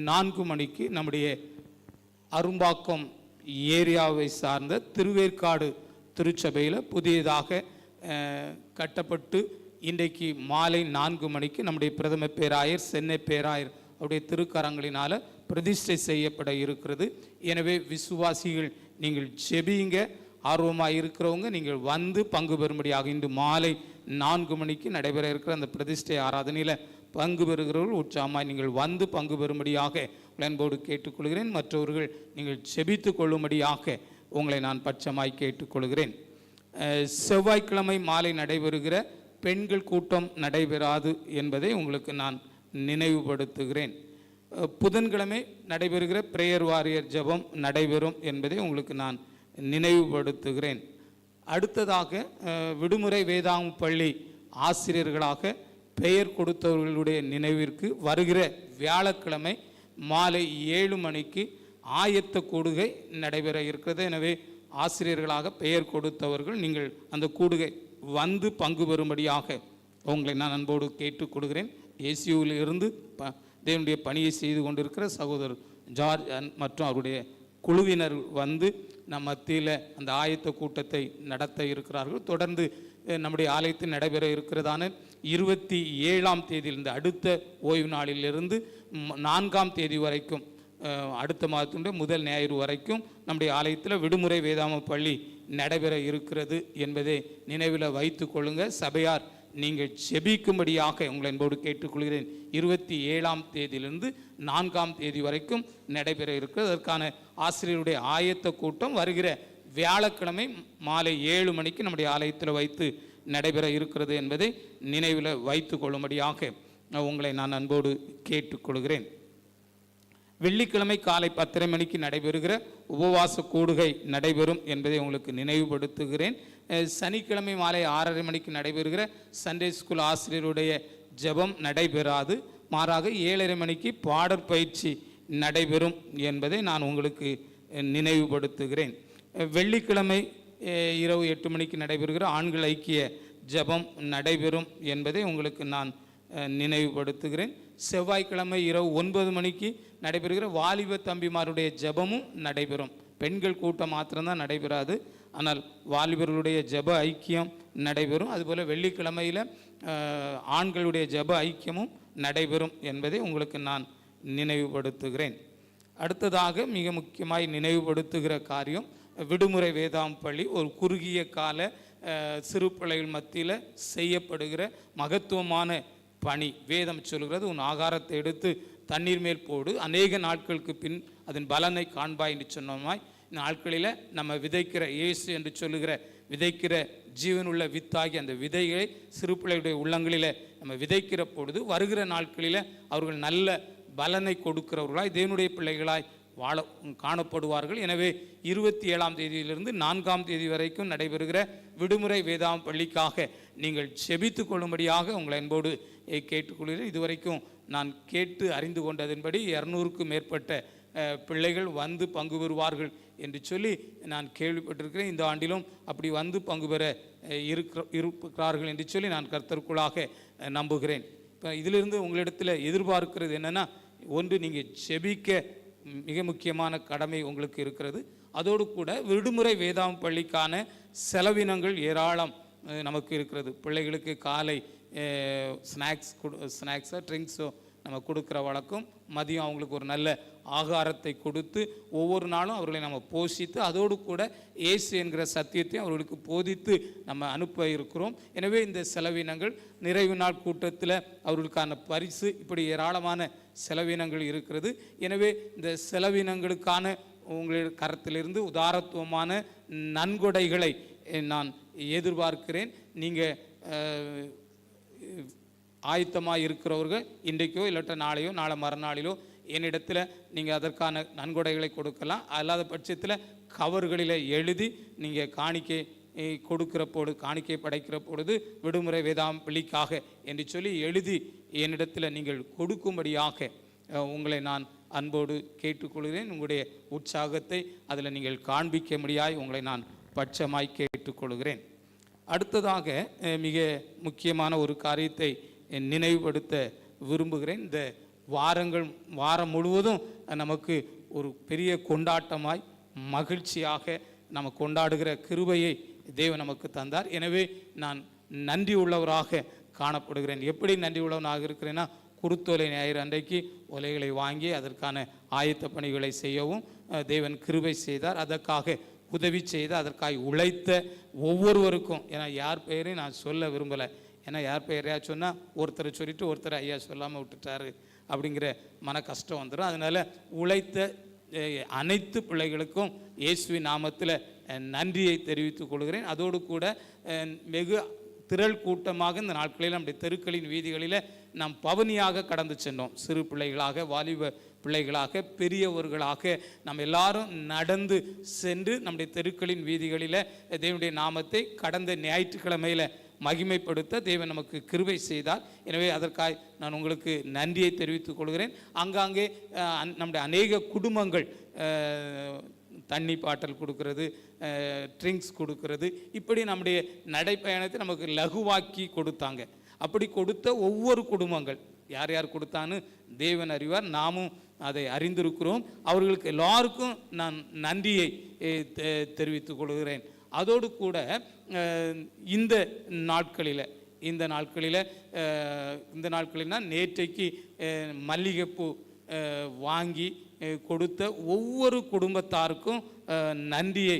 4 மணிக்கு நம்முடைய அரும்பாக்கம் ஏரியாவை சார்ந்த திருவேற்காடு திருச்சபையில் புதியதாக கட்டப்பட்டு இன்றைக்கு மாலை 4 மணிக்கு நம்முடைய பிரதம பேராயர், சென்னை பேராயர் அவருடைய திருக்கரங்களினால் பிரதிஷ்டை செய்யப்பட இருக்கிறது. எனவே விசுவாசிகள் நீங்கள் செபியுங்க. ஆர்வமாக இருக்கிறவங்க நீங்கள் வந்து பங்கு பெறும்படியாக இன்று மாலை 4 மணிக்கு நடைபெற இருக்கிற அந்த பிரதிஷ்டை ஆராதனையில் பங்கு பெறுகிறவர்கள் உற்சாகமாக நீங்கள் வந்து பங்கு பெறும்படியாக அன்போடு கேட்டுக்கொள்கிறேன். மற்றவர்கள் நீங்கள் செபித்து கொள்ளும்படியாக உங்களை நான் பட்சமாய் கேட்டுக்கொள்கிறேன். செவ்வாய்க்கிழமை மாலை நடைபெறுகிற பெண்கள் கூட்டம் நடைபெறாது என்பதை உங்களுக்கு நான் நினைவுபடுத்துகிறேன். புதன்கிழமை நடைபெறுகிற பிரேயர் வாரியர் ஜெபம் நடைபெறும் என்பதை உங்களுக்கு நான் நினைவுபடுத்துகிறேன். அடுத்ததாக விடுமுறை வேதாகம் பள்ளி ஆசிரியர்களாக பெயர் கொடுத்தவர்களுடைய நினைவிற்கு வருகிற வியாழக்கிழமை மாலை 7 மணிக்கு ஆயத்த கூடுகை நடைபெற இருக்கிறது. எனவே ஆசிரியர்களாக பெயர் கொடுத்தவர்கள் நீங்கள் அந்த கூடுகை வந்து பங்கு பெறும்படியாக உங்களை நான் அன்போடு கேட்டுக்கொள்கிறேன். ஏசியூவில் இருந்து தேவனுடைய பணியை செய்து கொண்டிருக்கிற சகோதரர் ஜார்ஜ் மற்றும் அவருடைய குழுவினர் வந்து நம் மத்தியில் அந்த ஆயத்த கூட்டத்தை நடத்த இருக்கிறார்கள். தொடர்ந்து நம்முடைய ஆலயத்தில் நடைபெற இருக்கிறதான 27ஆம் தேதியிலிருந்து அடுத்த ஓய்வு நாளிலிருந்து 4ஆம் தேதி வரைக்கும் அடுத்த மாதத்தினுடைய முதல் ஞாயிறு வரைக்கும் நம்முடைய ஆலயத்தில் விடுமுறை வேதாம பள்ளி நடைபெற இருக்கிறது என்பதை நினைவில் வைத்து கொள்ளுங்க. சபையார் நீங்கள் செபிக்கும்படியாக உங்களை என்போடு கேட்டுக்கொள்கிறேன். 27ஆம் தேதியிலிருந்து 4ஆம் தேதி வரைக்கும் நடைபெற இருக்கிறது. அதற்கான ஆசிரியருடைய ஆயத்த கூட்டம் வருகிற வியாழக்கிழமை மாலை 7 மணிக்கு நம்முடைய ஆலயத்தில் வைத்து நடைபெற இருக்கிறது என்பதை நினைவில் வைத்து கொள்ளும்படியாக உங்களை நான் அன்போடு கேட்டுக்கொள்கிறேன். வெள்ளிக்கிழமை காலை 10:30 மணிக்கு நடைபெறுகிற உபவாச கூடுகை நடைபெறும் என்பதை உங்களுக்கு நினைவுபடுத்துகிறேன். சனிக்கிழமை மாலை 6:30 மணிக்கு நடைபெறுகிற சண்டே ஸ்கூல் ஆசிரியருடைய ஜெபம் நடைபெறாது. மாறாக 7:30 மணிக்கு பாடற் பயிற்சி நடைபெறும் என்பதை நான் உங்களுக்கு நினைவுபடுத்துகிறேன். வெள்ளிக்கிழமை இரவு 8 மணிக்கு நடைபெறுகிற ஆண்கள் ஐக்கிய ஜெபம் நடைபெறும் என்பதை உங்களுக்கு நான் நினைவுபடுத்துகிறேன். செவ்வாய்க்கிழமை இரவு 9 மணிக்கு நடைபெறுகிற வாலிப தம்பிமாருடைய ஜெபமும் நடைபெறும். பெண்கள் கூட்டம் மாத்திரம்தான் நடைபெறாது, ஆனால் வாலிபர்களுடைய ஜெப ஐக்கியம் நடைபெறும். அதுபோல் வெள்ளிக்கிழமையில் ஆண்களுடைய ஜெப ஐக்கியமும் நடைபெறும் என்பதை உங்களுக்கு நான் நினைவுபடுத்துகிறேன். அடுத்ததாக மிக முக்கியமாய் நினைவுபடுத்துகிற காரியம், விடுமுறை வேதாம் பள்ளி ஒரு குறுகிய கால சிறு பிள்ளைகள் மத்தியில் செய்யப்படுகிற மகத்துவமான பணி. வேதம் சொல்கிறது, உன் ஆகாரத்தை எடுத்து தண்ணீர் மேல் போடு, அநேக நாட்களுக்கு பின் அதன் பலனை காண்பாய் என்று சொன்னோமாய், இந்த நாட்களில் நம்ம விதைக்கிற இயேசு என்று சொல்லுகிற விதைக்கிற ஜீவனுள்ள வித்தாகி அந்த விதைகளை சிறு பிள்ளைகளுடைய உள்ளங்களில் நம்ம விதைக்கிற பொழுது வருகிற நாட்களில் அவர்கள் நல்ல பலனை கொடுக்கிறவர்களாய் தேவனுடைய பிள்ளைகளாய் வாழ காணப்படுவார்கள். எனவே 27ஆம் தேதியிலிருந்து 4ஆம் தேதி வரைக்கும் நடைபெறுகிற விடுமுறை வேதாம் பள்ளிக்காக நீங்கள் செபித்து கொள்ளும்படியாக உங்களை அன்போடு கேட்டுக்கொள்கிறேன். இதுவரைக்கும் நான் கேட்டு அறிந்து கொண்டதன்படி 200க்கும் மேற்பட்ட பிள்ளைகள் வந்து பங்கு பெறுவார்கள் என்று சொல்லி நான் கேள்விப்பட்டிருக்கிறேன். இந்த ஆண்டிலும் அப்படி வந்து பங்கு பெற இருக்கிறார்கள் என்று சொல்லி நான் கர்த்தருக்குள்ளாக நம்புகிறேன். இப்போ இதிலிருந்து உங்களிடத்தில் எதிர்பார்க்கிறது என்னென்னா, ஒன்று, நீங்கள் செபிக்க மிக முக்கியமான கடமை உங்களுக்கு இருக்கிறது. அதோடு கூட விடுமுறை வேதாம் பள்ளிக்கான செலவினங்கள் ஏராளம் நமக்கு இருக்கிறது. பிள்ளைகளுக்கு காலை ஸ்நாக்ஸோ ட்ரிங்க்ஸோ நம்ம கொடுக்குற வழக்கம். மதியம் அவங்களுக்கு ஒரு நல்ல ஆகாரத்தை கொடுத்து ஒவ்வொரு நாளும் அவர்களை நம்ம போஷித்து அதோடு கூட இயேசு என்கிற சத்தியத்தை அவர்களுக்கு போதித்து நம்ம அனுப்ப இருக்கிறோம். எனவே இந்த செலவினங்கள், நிறைவு நாள் கூட்டத்தில் அவர்களுக்கான பரிசு, இப்படி ஏராளமான செலவினங்கள் இருக்கிறது. எனவே இந்த செலவினங்களுக்கான உங்கள் கரத்திலிருந்து உதாரத்துவமான நன்கொடைகளை நான் எதிர்பார்க்கிறேன். நீங்கள் ஆயத்தமாக இருக்கிறவர்கள் இன்றைக்கோ இல்லாட்ட நாளையோ நாளை மறுநாளிலோ என்னிடத்தில் நீங்கள் அதற்கான நன்கொடைகளை கொடுக்கலாம். அல்லாத பட்சத்தில் கவர்களில் எழுதி நீங்கள் காணிக்கை கொடுக்கிற பொழுது, காணிக்கை படைக்கிற பொழுது விடுமுறை வேதாம் பள்ளிக்காக என்று சொல்லி எழுதி என்னிடத்தில் நீங்கள் கொடுக்கும்படியாக உங்களை நான் அன்போடு கேட்டுக்கொள்கிறேன். உங்களுடைய உற்சாகத்தை அதில் நீங்கள் காண்பிக்க முடியாய் உங்களை நான் பட்சமாய் கேட்டுக்கொள்கிறேன். அடுத்ததாக மிக முக்கியமான ஒரு காரியத்தை நினைவுபடுத்த விரும்புகிறேன். இந்த வாரம் முழுவதும் நமக்கு ஒரு பெரிய கொண்டாட்டமாய் மகிழ்ச்சியாக நம்ம கொண்டாடுகிற கிருபையை தேவன் நமக்கு தந்தார். எனவே நான் நன்றி உள்ளவராக காணப்படுகிறேன். எப்படி நன்றி உள்ளவனாக இருக்கிறேன்னா, குருத்தோலை ஞாயிறு அன்றைக்கு ஒலைகளை வாங்கி அதற்கான ஆயத்த பணிகளை செய்யவும் தேவன் கிருபை செய்தார். அதற்காக உதவி செய்து அதற்காக உழைத்த ஒவ்வொருவருக்கும், ஏன்னா யார் பெயரையும் நான் சொல்ல விரும்பலை, ஏன்னா யார் பெயரையா சொன்னால் ஒருத்தரை சொல்லிட்டு ஒருத்தர் ஐயா சொல்லாமல் விட்டுட்டாரு அப்படிங்கிற மன கஷ்டம் வந்துடும். அதனால் உழைத்த அனைத்து பிள்ளைகளுக்கும் இயேசுவின் நாமத்தில் நன்றியை தெரிவித்துக் கொள்கிறேன். அதோடு கூட வெகு திரள் கூட்டமாக இந்த நாட்களில் நம்முடைய தெருக்களின் வீதிகளில் நாம் பவனியாக கடந்து சென்றோம். சிறு பிள்ளைகளாக, வாலிப பிள்ளைகளாக, பெரியவர்களாக நம்ம எல்லாரும் நடந்து சென்று நம்முடைய தெருக்களின் வீதிகளில் தேவனுடைய நாமத்தை கடந்த ஞாயிற்றுக்கிழமையில் மகிமைப்படுத்த தேவன் நமக்கு கிருபை செய்தார். எனவே அதற்காக நான் உங்களுக்கு நன்றியை தெரிவித்துக் கொள்கிறேன். ஆங்காங்கே நம்முடைய அநேக குடும்பங்கள் தண்ணி பாட்டல் கொடுக்கறது, ட்ரிங்க்ஸ் கொடுக்கறது, இப்படி நம்முடைய நடைப்பயணத்தை நமக்கு லகுவாக்கி கொடுத்தாங்க. அப்படி கொடுத்த ஒவ்வொரு குடும்பங்கள் யார் யார் கொடுத்தான்னு தேவன் அறிவார். நாமும் அதை அறிந்திருக்கிறோம். அவர்களுக்கு எல்லாருக்கும் நான் நன்றியை தெரிவித்துக் கொள்கிறேன். அதோடு கூட இந்த நாட்களில்னா நேற்றைக்கு மல்லிகைப்பூ வாங்கி கொடுத்த ஒவ்வொரு குடும்பத்தாருக்கும் நன்றியை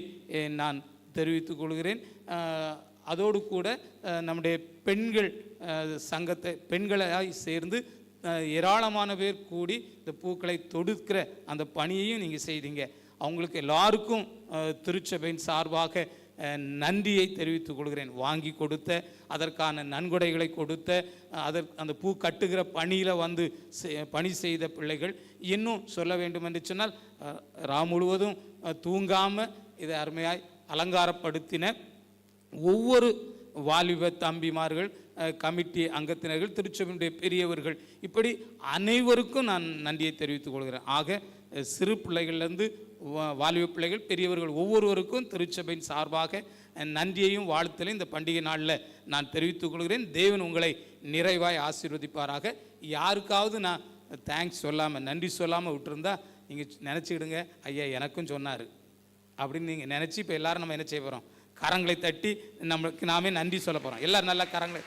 நான் தெரிவித்துக் கொள்கிறேன். அதோடு கூட நம்முடைய பெண்கள் சங்கத்தை பெண்களாய் சேர்ந்து ஏராளமான பேர் கூடி இந்த பூக்களை தொடுக்கிற அந்த பணியையும் நீங்கள் செய்தீங்க. அவங்களுக்கு எல்லாருக்கும் திருச்சபையின் சார்பாக நன்றியை தெரிவித்துக் கொள்கிறேன். வாங்கி கொடுத்த, அதற்கான நன்கொடைகளை கொடுத்த, அந்த பூ கட்டுகிற பணியில் வந்து பணி செய்த பிள்ளைகள், இன்னும் சொல்ல வேண்டும் என்று சொன்னால் முழுவதும் தூங்காமல் இதை அருமையாய் அலங்காரப்படுத்தின ஒவ்வொரு வாலிப தம்பிமார்கள், கமிட்டி அங்கத்தினர்கள், திருச்சபையுடைய பெரியவர்கள், இப்படி அனைவருக்கும் நான் நன்றியை தெரிவித்துக் கொள்கிறேன். ஆக சிறு பிள்ளைகள்லேருந்து வாலிப பிள்ளைகள், பெரியவர்கள் ஒவ்வொருவருக்கும் திருச்சபையின் சார்பாக நன்றியையும் வாழ்த்தலையும் இந்த பண்டிகை நாளில் நான் தெரிவித்துக் கொள்கிறேன். தேவன் உங்களை நிறைவாய் ஆசீர்வதிப்பாராக. யாருக்காவது நான் தேங்க்ஸ் சொல்லாமல், நன்றி சொல்லாமல் விட்டுருந்தா நீங்கள் நினச்சிக்கிடுங்க, ஐயா எனக்கும் சொன்னார் அப்படின்னு நீங்கள் நினச்சி இப்போ எல்லோரும் நம்ம என்ன செய்ய போகிறோம்? கரங்களை தட்டி நம்மளுக்கு நாமே நன்றி சொல்ல போகிறோம். எல்லோரும் நல்லா கரங்களை,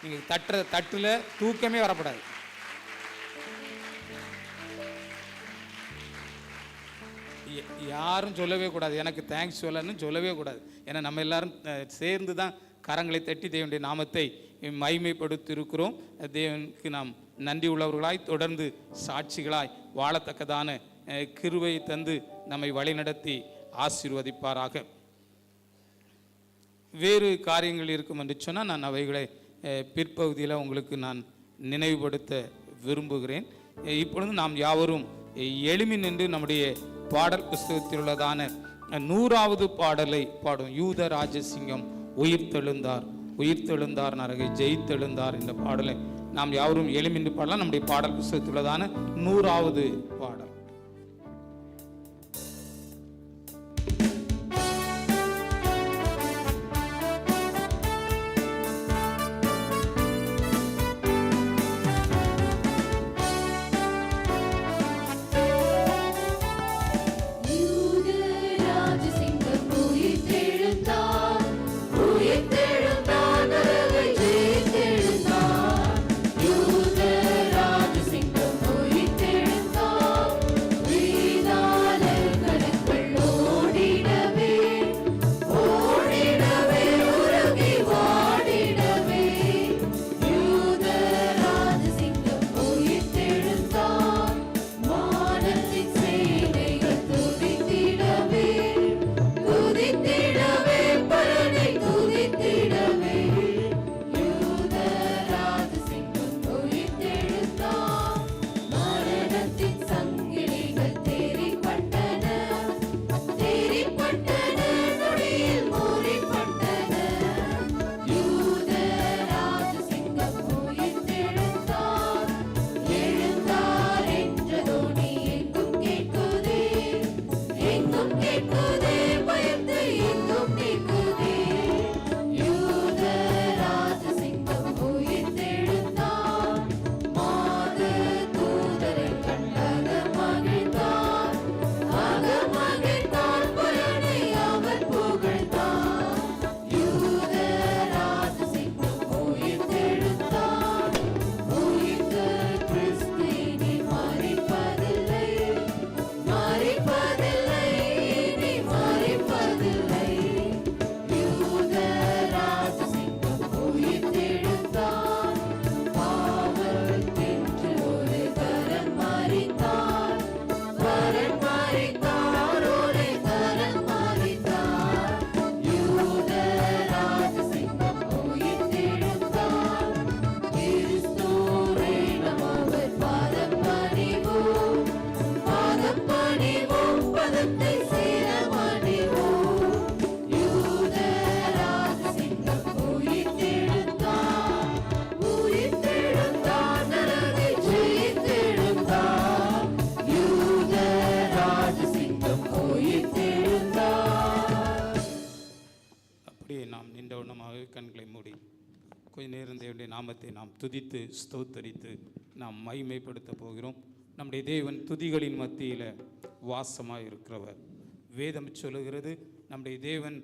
நீங்கள் தட்டில் தூக்கமே வரக்கூடாது. யாரும் சொல்லவே கூடாது எனக்கு தேங்க்ஸ் சொல்லணும்னு சொல்லவே கூடாது. ஏன்னா நம்ம எல்லாரும் சேர்ந்து தான் கரங்களை தட்டி தேவனுடைய நாமத்தை மகிமைப்படுத்தி இருக்கிறோம். தேவனுக்கு நாம் நன்றி உள்ளவர்களாய் தொடர்ந்து சாட்சிகளாய் வாழத்தக்கதான கிருபையை தந்து நம்மை வழிநடத்தி ஆசீர்வதிப்பாராக. வேறு காரியங்கள் இருக்கும் என்று சொன்னால் நான் அவைகளை பிற்பகுதியில் உங்களுக்கு நான் நினைவுபடுத்த விரும்புகிறேன். இப்பொழுது நாம் யாவரும் எழுமி நின்று நம்முடைய பாடல் புஸ்தகத்தில் உள்ளதான 100வது பாடலை பாடும். யூத ராஜசிங்கம் உயிர்த்தெழுந்தார், உயிர்த்தெழுந்தார் நரகை ஜெயித்தெழுந்தார் என்ற பாடலை நாம் யாவரும் எழுமி நின்று பாடலாம். நம்முடைய பாடல் புஸ்தகத்தில் உள்ளதான 100வது பாடல். கண்களை மூடி கொஞ்ச நேரம் தேவனுடைய நாமத்தை நாம் துதித்து ஸ்தோத்தரித்து நாம் மகிமைப்படுத்த போகிறோம். நம்முடைய தேவன் துதிகளின் மத்தியில் வாசமாக இருக்கிறவர். வேதம் சொல்லுகிறது, நம்முடைய தேவன்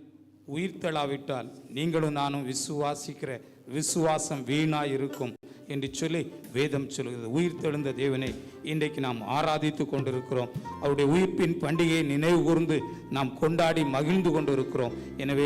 உயிர்த்தெழாவிட்டால் நீங்களும் நானும் விசுவாசிக்கிற விசுவாசம் வீணாக இருக்கும். என்று சொல்லி வேதம் சொல்கிறது. உயிர்த்தெழுந்த தேவனை இன்றைக்கு நாம் ஆராதித்து கொண்டிருக்கிறோம். அவருடைய உயிர்ப்பின் பண்டிகையை நினைவு கூர்ந்து நாம் கொண்டாடி மகிழ்ந்து கொண்டிருக்கிறோம். எனவே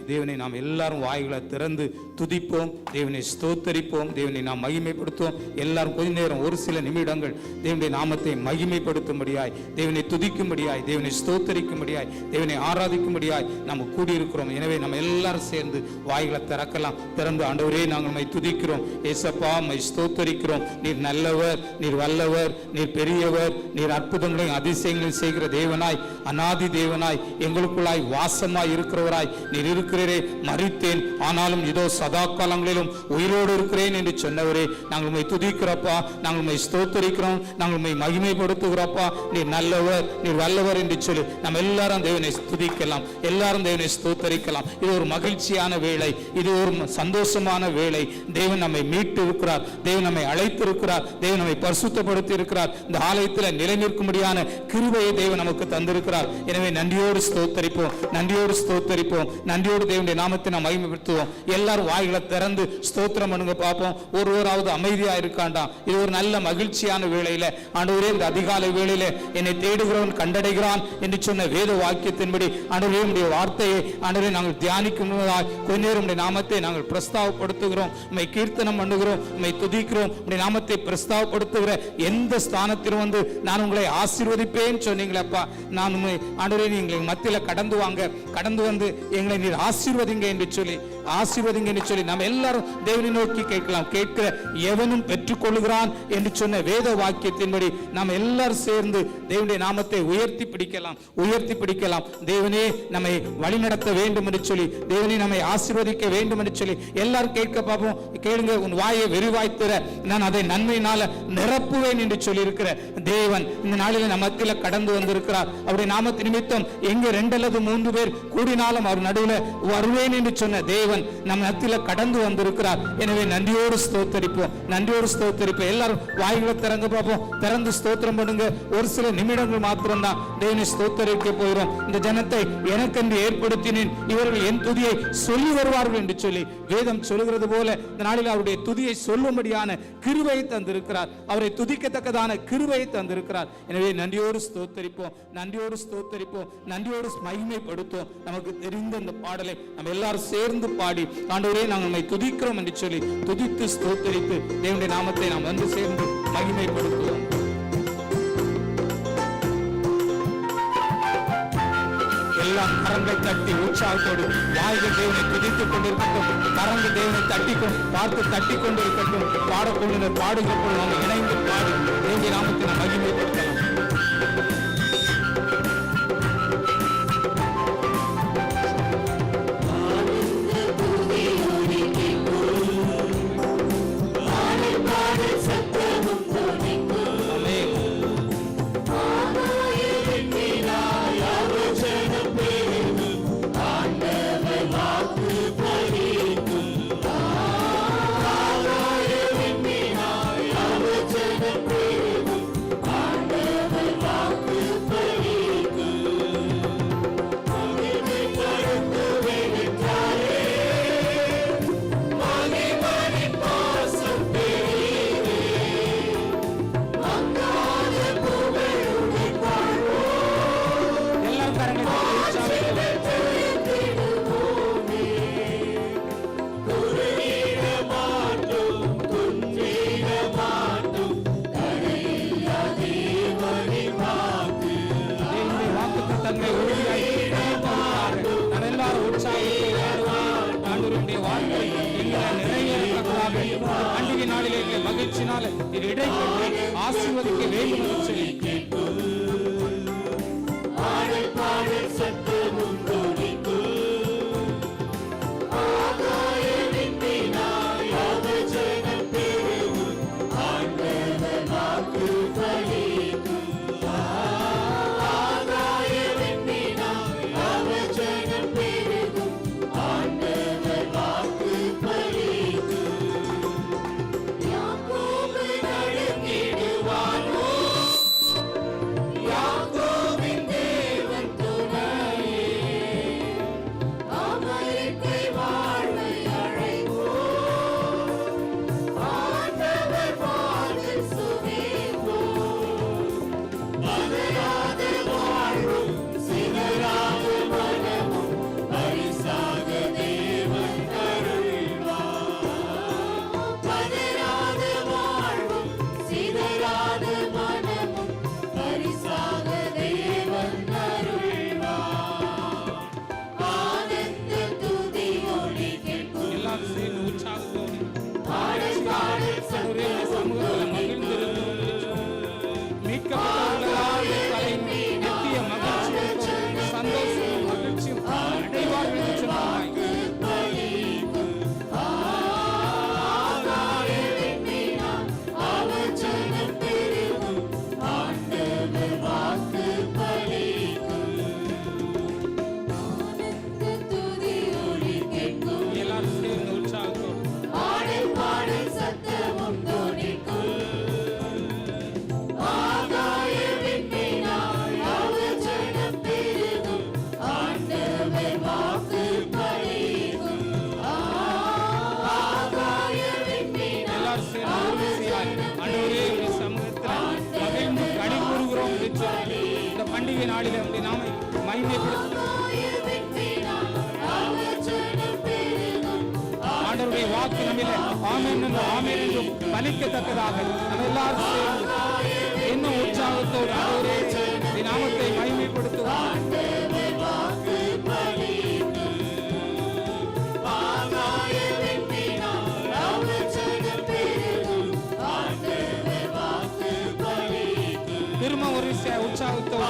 தேவனை நாம் எல்லாரும் வாய்களை திறந்து துதிப்போம், தேவனை ஸ்தோத்தரிப்போம், தேவனை நாம் மகிமைப்படுத்துவோம். எல்லாரும் கொஞ்ச நேரம் ஒரு சில நிமிடங்கள் தேவனுடைய நாமத்தை மகிமைப்படுத்தும்படியாய், தேவனை துதிக்கும்படியாய், தேவனை ஸ்தோத்தரிக்கும்படியாய், தேவனை ஆராதிக்கும்படியாய் நாம் கூடியிருக்கிறோம். எனவே நம்ம எல்லாரும் சேர்ந்து வாய்களை திறக்கலாம். திறந்து ஆண்டவரே நாங்கள் உம்மை துதிக்கிறோம், ஏசப்பா உம்மை ஸ்தோத்தரிக்கிறோம். நீர் நல்லவர், நீர் வல்லவர், நீர் பெரியவர், நீர் அற்புதங்களையும் அதிசயங்களையும் செய்கிற தேவனாய், அநாதி தேவனாய், எங்களுக்குள்ளாய் வாசமாய் இருக்கிறவராய் நீர் இருக்கிறீரே. மரித்தேன், ஆனாலும் இதோ சதா காலங்களிலும் உயிரோடு இருக்கிறேன் என்று சொன்னவரே, நாங்கள் உம்மை துதிக்கிறப்பா, நாங்கள் உம்மை ஸ்தோத்தரிக்கிறோம், நாங்கள் உம்மை மகிமைப்படுத்துகிறப்பா. நீர் நல்லவர், நீர் வல்லவர் என்று சொல்லி நம்ம எல்லாரும் தேவனை துதிக்கலாம், எல்லாரும் தேவனை ஸ்தோத்தரிக்கலாம். இது ஒரு மகிழ்ச்சியான வேளை, இது ஒரு சந்தோஷமான வேளை. தேவன் நம்மை மீட்டு இருக்கிறார், தேவன் நம்மை அழைத்திருக்கிறார், தேவன் நம்மை பரிசுத்தப்படுத்தி இருக்கிறார். இந்த ஆலயத்தில் நிலை நிற்கும்படியான கிருபையை தேவன் நமக்கு தந்திருக்கிறார். எனவே நன்றியோடு ஸ்தோத்தரிப்போம், நன்றியோடு ஸ்தோத்தரிப்போம், நன்றியோடு தேவனுடைய நாமத்தை நாம் மகிமைப்படுத்துவோம். எல்லாரும் வாய்களை திறந்து ஸ்தோத்திரம் பண்ணுங்க பார்ப்போம். ஒருவராவது அமைதியா இருக்காண்டா. இது ஒரு நல்ல மகிழ்ச்சியான வேளையில ஆண்டவரே, இந்த அதிகாலை வேளையில என்னை தேடுகிறவன் கண்டடைகிறான் என்று சொன்ன வேத வாக்கியத்தின்படி ஆண்டவரே உம்முடைய வார்த்தையை ஆண்டவரே நாங்கள் தியானிக்கும் கொஞ்ச நேரம் உம்முடைய நாமத்தை நாங்கள் பிரஸ்தாவப்படுத்துகிறோம், உம்மை கீர்த்தனம் பண்ணுகிறோம், உம்மை துதிக்கிறோம். உம்முடைய நாமத்தை பிரஸ்தாவப்படுத்துகிற எந்த ஸ்தானத்திலும் வந்து நான் உங்களை ஆசீர்வதிப்பேன் சொன்னீங்களப்பா. நான் உண்மை ஆண்டவரே நீங்கள் மத்தியில் கடந்து வாங்க, கடந்து வந்து எங்களை நீர் ஆசீர்வதிங்க என்று சொல்லி, ஆசீர்வதிங்க என்று சொல்லி நம்ம எல்லாரும் தேவனை நோக்கி கேட்கலாம். கேட்கிற எவனும் பெற்றுக்கொள்கிறான் என்று சொன்ன வேத வாக்கியத்தின்படி நாம் எல்லாரும் சேர்ந்து தேவனுடைய நாமத்தை உயர்த்தி பிடிக்கலாம், உயர்த்தி பிடிக்கலாம். தேவனே நம்மை வழிநடத்த வேண்டும் என்று சொல்லி, தேவனே நம்மை ஆசீர்வதிக்க வேண்டும் என்று சொல்லி எல்லாரும் கேட்க பார்ப்போம். கேளுங்க, உன் வாயை விரிவாய்த்திர, நான் அதை நன்மையினால நிரப்புவேன் என்று சொல்லி இருக்கிற தேவன் இந்த நாளில் நம்ம மத்தியில் கடந்து வந்திருக்கிறார். அவருடைய நாமத்து நிமித்தம் எங்கே 2 அல்லது 3 பேர் கூடினாலும் அவர் நடுவில் வருவேன் என்று சொன்ன தேவன் நம்ம மத்தியில் கடந்து வந்திருக்கிறார். எனவே நன்றியோடு ஸ்தோத்தரிப்போம், நன்றியோடு ஸ்தோத்தரிப்போம். எல்லாரும் வாய்களை திறந்து பார்ப்போம், திறந்து ஸ்தோத்திரம் பண்ணுங்க. ஒரு சில நிமிடங்கள் மாத்திரம்தான் தேவனை ஸ்தோத்தரிக்க போகிறோம். இந்த ஜனத்தை எனக்கென்று ஏற்படுத்தினேன், இவர்கள் என் துதியை சொல்லி வருவார்கள் என்று சொல்லி வேதம் சொல்லுகிறது போல இந்த நாளில் அவருடைய துதியை சொல்லும்படியான கிருபையை தந்திருக்கிறார், அவரை துதிக்கத்தக்கதான கிருபையை தந்திருக்கிறார். எனவே நன்றியோடு ஸ்தோத்தரிப்போம், நன்றியோடு ஸ்தோத்தரிப்போம், நன்றியோடு மகிமைப்படுத்துவோம். நமக்கு தெரிந்த இந்த பாடலை நம்ம எல்லாரும் சேர்ந்து பாடி ஆண்டவரே நாங்கள் நம்மை துதிக்கிறோம் என்று சொல்லி துதித்து ஸ்தோத்தரித்து தேவனுடைய நாமத்தை நாம் வந்து சேர்ந்து மகிமைப்படுத்துவோம். எல்லாம் கரங்கள் தட்டி உற்சாகத்தோடு வாய்கள் தேவனை துதித்துக் கொண்டிருக்கட்டும், கரங்கள் தேவனை பார்த்து தட்டி கொண்டிருக்கட்டும். பாடக்கொள்ளுநர் பாடுகிறப்போது நாம் இணைந்து பாடி தேவனுடைய நாமத்தை நாம் மகிமைப்படுத்தலாம். பண்டிகை நாளிலே மகிழ்ச்சினால இடைப்பட்டு ஆசீர்வதிக்க வேண்டும் என்று சொல்லி பெற்று இந்த பண்டிகை நாளில் உடைய நாமை மகிமைப்படுத்த ஆண்டவருடைய வாக்கு நம்மில ஆமென் என்றும் ஆமென் என்றும் பலிக்கத்தக்கதாக நம்ம எல்லாரும் சேர்ந்து இன்னும் உற்சாகத்தோடு ஆண்டவரே உடைய நாமத்தை மகிமைப்படுத்துவோம். திரும்ப ஒரு விஷயம் உற்சாகத்தோடு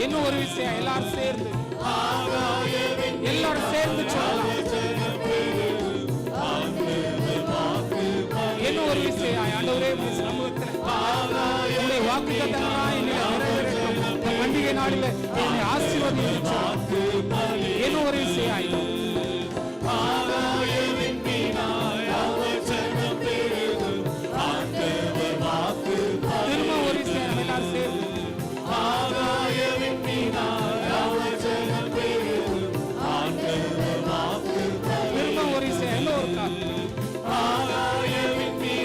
இன்னும் ஒரு விஷயம் எல்லாரும் சேர்ந்து சொல்லலாம். இன்னும் ஒரு விஷயம் ஆண்டவரே சமூகத்தில் உங்களுடைய வாக்குத்தத்தங்களாய் நிறைவேறட்டும். இந்த பண்டிகை நாளில் என்னை ஆசீர்வதிச்சு இன்னும் ஒரு விஷயம் திரும்ப ஒரு விஷயம் நம்ம எல்லாரும் சேர்ந்து திரும்ப ஒரு விஷயம் எல்லோரும்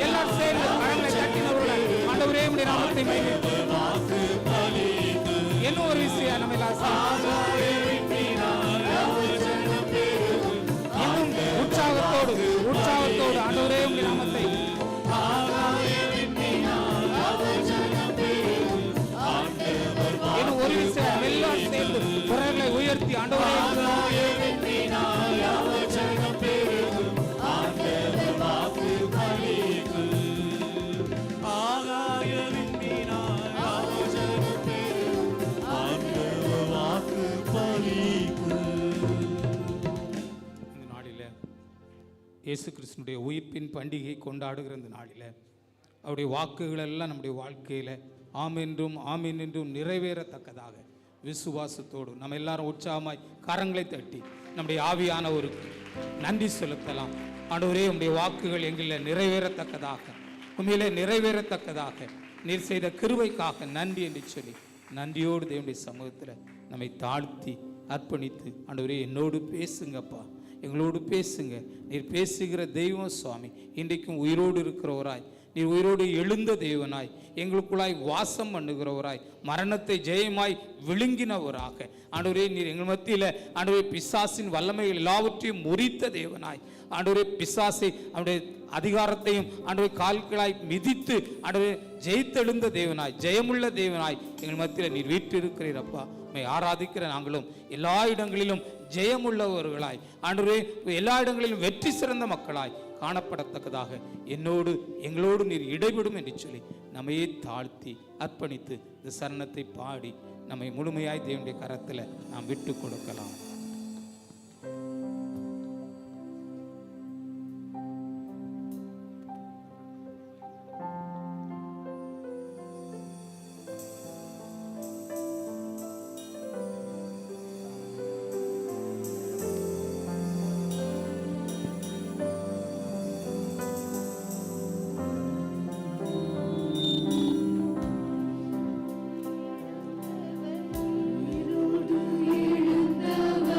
எல்லாரும் சேர்ந்து கரங்களை தட்டினவர்கள் ஆண்டவரே உம்முடைய நாமத்தை இன்னும் ஒரு விஷயம் நம்ம எல்லாரும் இன்னும் உற்சாகத்தோடு ஆண்டவரே உம்முடைய நாமத்தை இன்னும் ஒரு விஷயம் எல்லாரும் சேர்ந்து குரல்களை உயர்த்தி ஆண்டவரே இயேசு கிறிஸ்துனுடைய உயிர்ப்பின் பண்டிகை கொண்டாடுகிற இந்த நாளில் அவருடைய வாக்குகள் எல்லாம் நம்முடைய வாழ்க்கையில் ஆமென்றும் ஆமென் என்றும் நிறைவேறத்தக்கதாக விசுவாசத்தோடு நம்ம எல்லாரும் உற்சாகமாய் கரங்களை தட்டி நம்முடைய ஆவியானவருக்கு நன்றி செலுத்தலாம். ஆண்டவரே உம்முடைய வாக்குகள் எங்களில் நிறைவேறத்தக்கதாக உண்மையிலே நிறைவேறத்தக்கதாக நீர் செய்த கிருபைக்காக நன்றி என்று சொல்லி நன்றியோடு தேவனுடைய சமூகத்தில் நம்மை தாழ்த்தி அர்ப்பணித்து ஆண்டவரே என்னோடு பேசுங்கப்பா, எங்களோடு பேசுங்க. நீர் பேசுகிற தெய்வம் சுவாமி, இன்றைக்கும் உயிரோடு இருக்கிறவராய், நீர் உயிரோடு எழுந்த தேவனாய், எங்களுக்குள்ளாய் வாசம் பண்ணுகிறவராய், மரணத்தை ஜெயமாய் விழுங்கினவராக ஆண்டவரே நீர் எங்கள் மத்தியில் ஆண்டவரே பிசாசின் வல்லமைகள் எல்லாவற்றையும் முறித்த தேவனாய், ஆண்டவரே பிசாசை அவருடைய அதிகாரத்தையும் ஆண்டவரே கால்களாய் மிதித்து ஆண்டவரே ஜெயித்தெழுந்த தேவனாய், ஜெயமுள்ள தேவனாய் எங்கள் மத்தியில் நீர் வீற்றிருக்கிறீரப்பா. உம்மை ஆராதிக்கிற நாங்களும் எல்லா இடங்களிலும் ஜெயமுள்ளவர்களாய் ஆண்டவரே எல்லா இடங்களிலும் வெற்றி சிறந்த மக்களாய் காணப்படத்தக்கதாக என்னோடு எங்களோடு நீர் இடைவிடும் என்று சொல்லி நம்மையே தாழ்த்தி அர்ப்பணித்து இந்த சரணத்தை பாடி நம்மை முழுமையாய் தேவனுடைய கரத்தில் நாம் விட்டு கொடுக்கலாம். எழுந்தவர்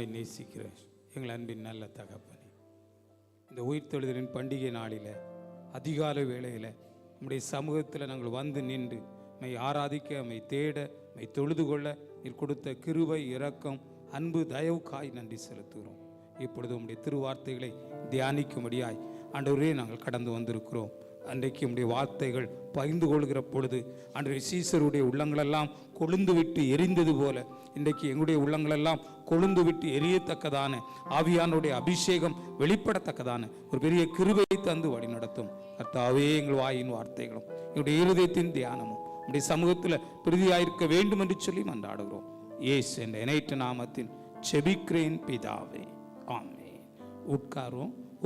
அதிகமாய் நேசிக்கிற எங்கள் அன்பின் நல்ல தகப்பனே, இந்த உயிர்த்தெழுதலின் பண்டிகை நாளில் அதிகாலை வேளையில் நம்முடைய சமூகத்தில் நாங்கள் வந்து நின்று மை ஆராதிக்க, மை தேட, மை தொழுது கொள்ள நீர் கொடுத்த கிருபை, இரக்கம், அன்பு, தயவுக்காய் நன்றி செலுத்துகிறோம். இப்பொழுது உம்முடைய திருவார்த்தைகளை தியானிக்கும்படியாய் ஆண்டவரே நாங்கள் கடந்து வந்திருக்கிறோம். அன்றைக்கு உம்முடைய வார்த்தைகள் பகிர்ந்து கொள்கிற பொழுது அன்றைய சீசருடைய உள்ளங்களெல்லாம் கொழுந்து விட்டு எரிந்தது போல இன்றைக்கு எங்களுடைய உள்ளங்களெல்லாம் கொழுந்து விட்டு எரியத்தக்கதான ஆவியானுடைய அபிஷேகம் வெளிப்படத்தக்கதான ஒரு பெரிய கிருபையை தந்து வழி நடத்தும். கர்த்தாவே, எங்கள் வாயின் வார்த்தைகளும் எங்களுடைய இருதயத்தின் தியானமும் உடைய சமூகத்தில் பிரதியாயிருக்க வேண்டும் என்று சொல்லி மன்றாடுகிறோம். இயேசு என்ற இணையற்ற நாமத்தில் செபிக்கிறேன் பிதாவே, ஆமென்.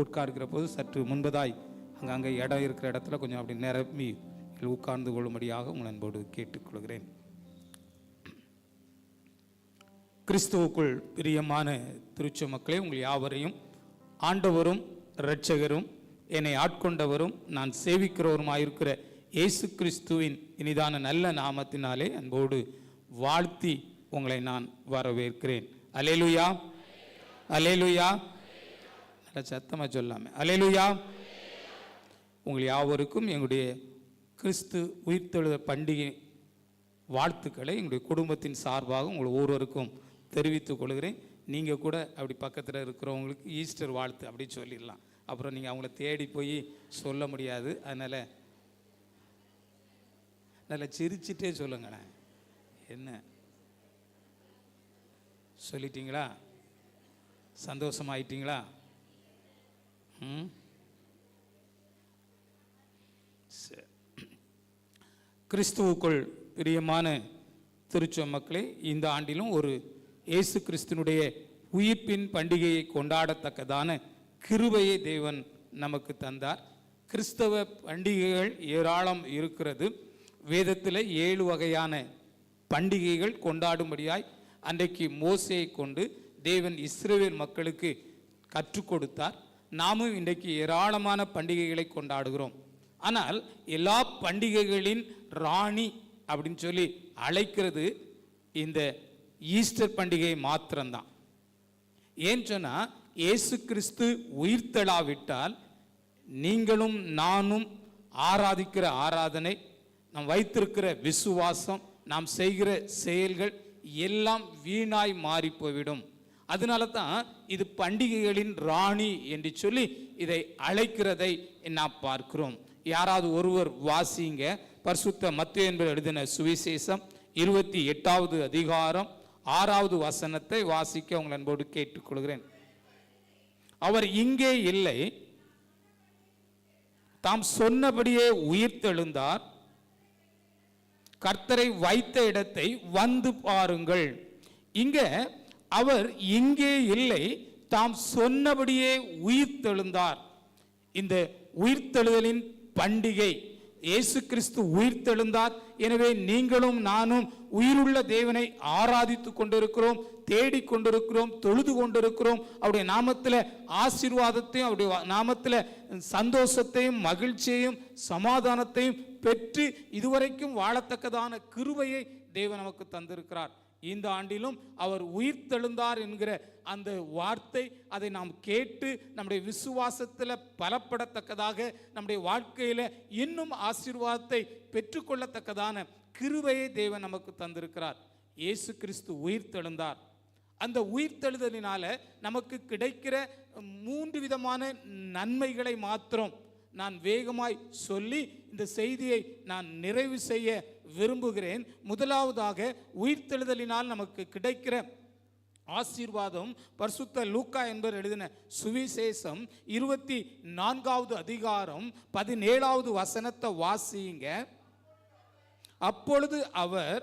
உட்கார்கிற போது சற்று முன்பதாய் அங்கங்கே இடம் இருக்கிற இடத்துல கொஞ்சம் அப்படி நிரம்பி உட்கார்ந்து கொள்ளும்படியாக உங்கள் அன்போடு கேட்டுக்கொள்கிறேன். கிறிஸ்துவுக்குள் பிரியமான திருச்ச மக்களே, உங்கள் யாவரையும் ஆண்டவரும் இரட்சகரும் என்னை ஆட்கொண்டவரும் நான் சேவிக்கிறவருமாயிருக்கிற இயேசு கிறிஸ்துவின் இனிதான நல்ல நாமத்தினாலே அன்போடு வாழ்த்தி உங்களை நான் வரவேற்கிறேன். அல்லேலூயா, அல்லேலூயா. நல்ல சத்தமாக சொல்லாமே அல்லேலூயா. உங்கள் யாவருக்கும் எங்களுடைய கிறிஸ்து உயிர்த்தெழுதல் பண்டிகை வாழ்த்துக்களை எங்களுடைய குடும்பத்தின் சார்பாக உங்கள் ஒவ்வொருவருக்கும் தெரிவித்துக் கொள்கிறேன். நீங்கள் கூட அப்படி பக்கத்தில் இருக்கிறவங்களுக்கு ஈஸ்டர் வாழ்த்து அப்படி சொல்லிடலாம். அப்புறம் நீங்கள் அவங்கள தேடி போய் சொல்ல முடியாது. அதனால் நல்லா சிரிச்சிட்டே சொல்லுங்கண்ணே. என்ன சொல்லிட்டீங்களா? சந்தோஷமாயிட்டீங்களா? கிறிஸ்துவுக்குள் பிரியமான திருச்ச மக்களே, இந்த ஆண்டிலும் ஒரு இயேசு கிறிஸ்துனுடைய உயிர்ப்பின் பண்டிகையை கொண்டாடத்தக்கதான கிருபையை தேவன் நமக்கு தந்தார். கிறிஸ்தவ பண்டிகைகள் ஏராளம் இருக்கிறது. வேதத்தில் 7 வகையான பண்டிகைகள் கொண்டாடும்படியாய் அன்றைக்கு மோசேயை கொண்டு தேவன் இஸ்ரவேல் மக்களுக்கு கற்றுக் கொடுத்தார். நாமும் இன்றைக்கு ஏராளமான பண்டிகைகளை கொண்டாடுகிறோம். ஆனால் எல்லா பண்டிகைகளின் ராணி அப்படின்னு சொல்லி அழைக்கிறது இந்த ஈஸ்டர் பண்டிகை மாத்திரம்தான். ஏன்னு சொன்னால், இயேசு கிறிஸ்து உயிர்த்தெழாவிட்டால் நீங்களும் நானும் ஆராதிக்கிற ஆராதனை, நாம் வைத்திருக்கிற விசுவாசம், நாம் செய்கிற செயல்கள் எல்லாம் வீணாய் மாறி போய்விடும். அதனால தான் இது பண்டிகைகளின் ராணி என்று சொல்லி இதை அழைக்கிறதை நாம் பார்க்கிறோம். யாராவது ஒருவர் வாசிங்க, பரிசுத்த மத்தேயு என்பவர் எழுதின சுவிசேஷம் 28வது அதிகாரம் 6வது வசனத்தை வாசிக்க உங்கள் அன்போடு கேட்டுக்கொள்கிறேன். அவர் இங்கே இல்லை, தாம் சொன்னபடியே உயிர்த்தெழுந்தார். கர்த்தரை வைத்த இடத்தை வந்து பாருங்கள். இங்க அவர் இங்கே இல்லை, தாம் சொன்னபடியே உயிர்த்தெழுந்தார். இந்த உயிர்த்தெழுதலின் பண்டிகை, இயேசு கிறிஸ்து உயிர்த்தெழுந்தார். எனவே நீங்களும் நானும் உயிருள்ள தேவனை ஆராதித்து கொண்டிருக்கிறோம், தேடிக் கொண்டிருக்கிறோம், தொழுது கொண்டிருக்கிறோம். அவருடைய நாமத்தில் ஆசீர்வாதத்தையும் அவருடைய நாமத்தில் சந்தோஷத்தையும் மகிழ்ச்சியையும் சமாதானத்தையும் பெற்று இதுவரைக்கும் வாழத்தக்கதான கிருபையை தேவன் நமக்கு தந்திருக்கிறார். இந்த ஆண்டிலும் அவர் உயிர்த்தெழுந்தார் என்கிற அந்த வார்த்தை, அதை நாம் கேட்டு நம்முடைய விசுவாசத்தில் பலப்படத்தக்கதாக, நம்முடைய வாழ்க்கையில் இன்னும் ஆசீர்வாதத்தை பெற்றுக்கொள்ளத்தக்கதான கிருபையை தேவன் நமக்கு தந்திருக்கிறார். இயேசு கிறிஸ்து உயிர்த்தெழுந்தார். அந்த உயிர்த்தெழுதலினால நமக்கு கிடைக்கிற 3 விதமான நன்மைகளை மாத்திரம் நான் வேகமாய் சொல்லி இந்த செய்தியை நான் நிறைவு செய்ய விரும்புகிறேன். முதலாவதாக, உயிர்த்தெழுதலினால் நமக்கு கிடைக்கிற ஆசீர்வாதம் பரிசுத்த லூக்கா என்பவர் எழுதின சுவிசேஷம் 24வது அதிகாரம் 17வது வசனத்தை வாசியுங்க. அப்பொழுது அவர்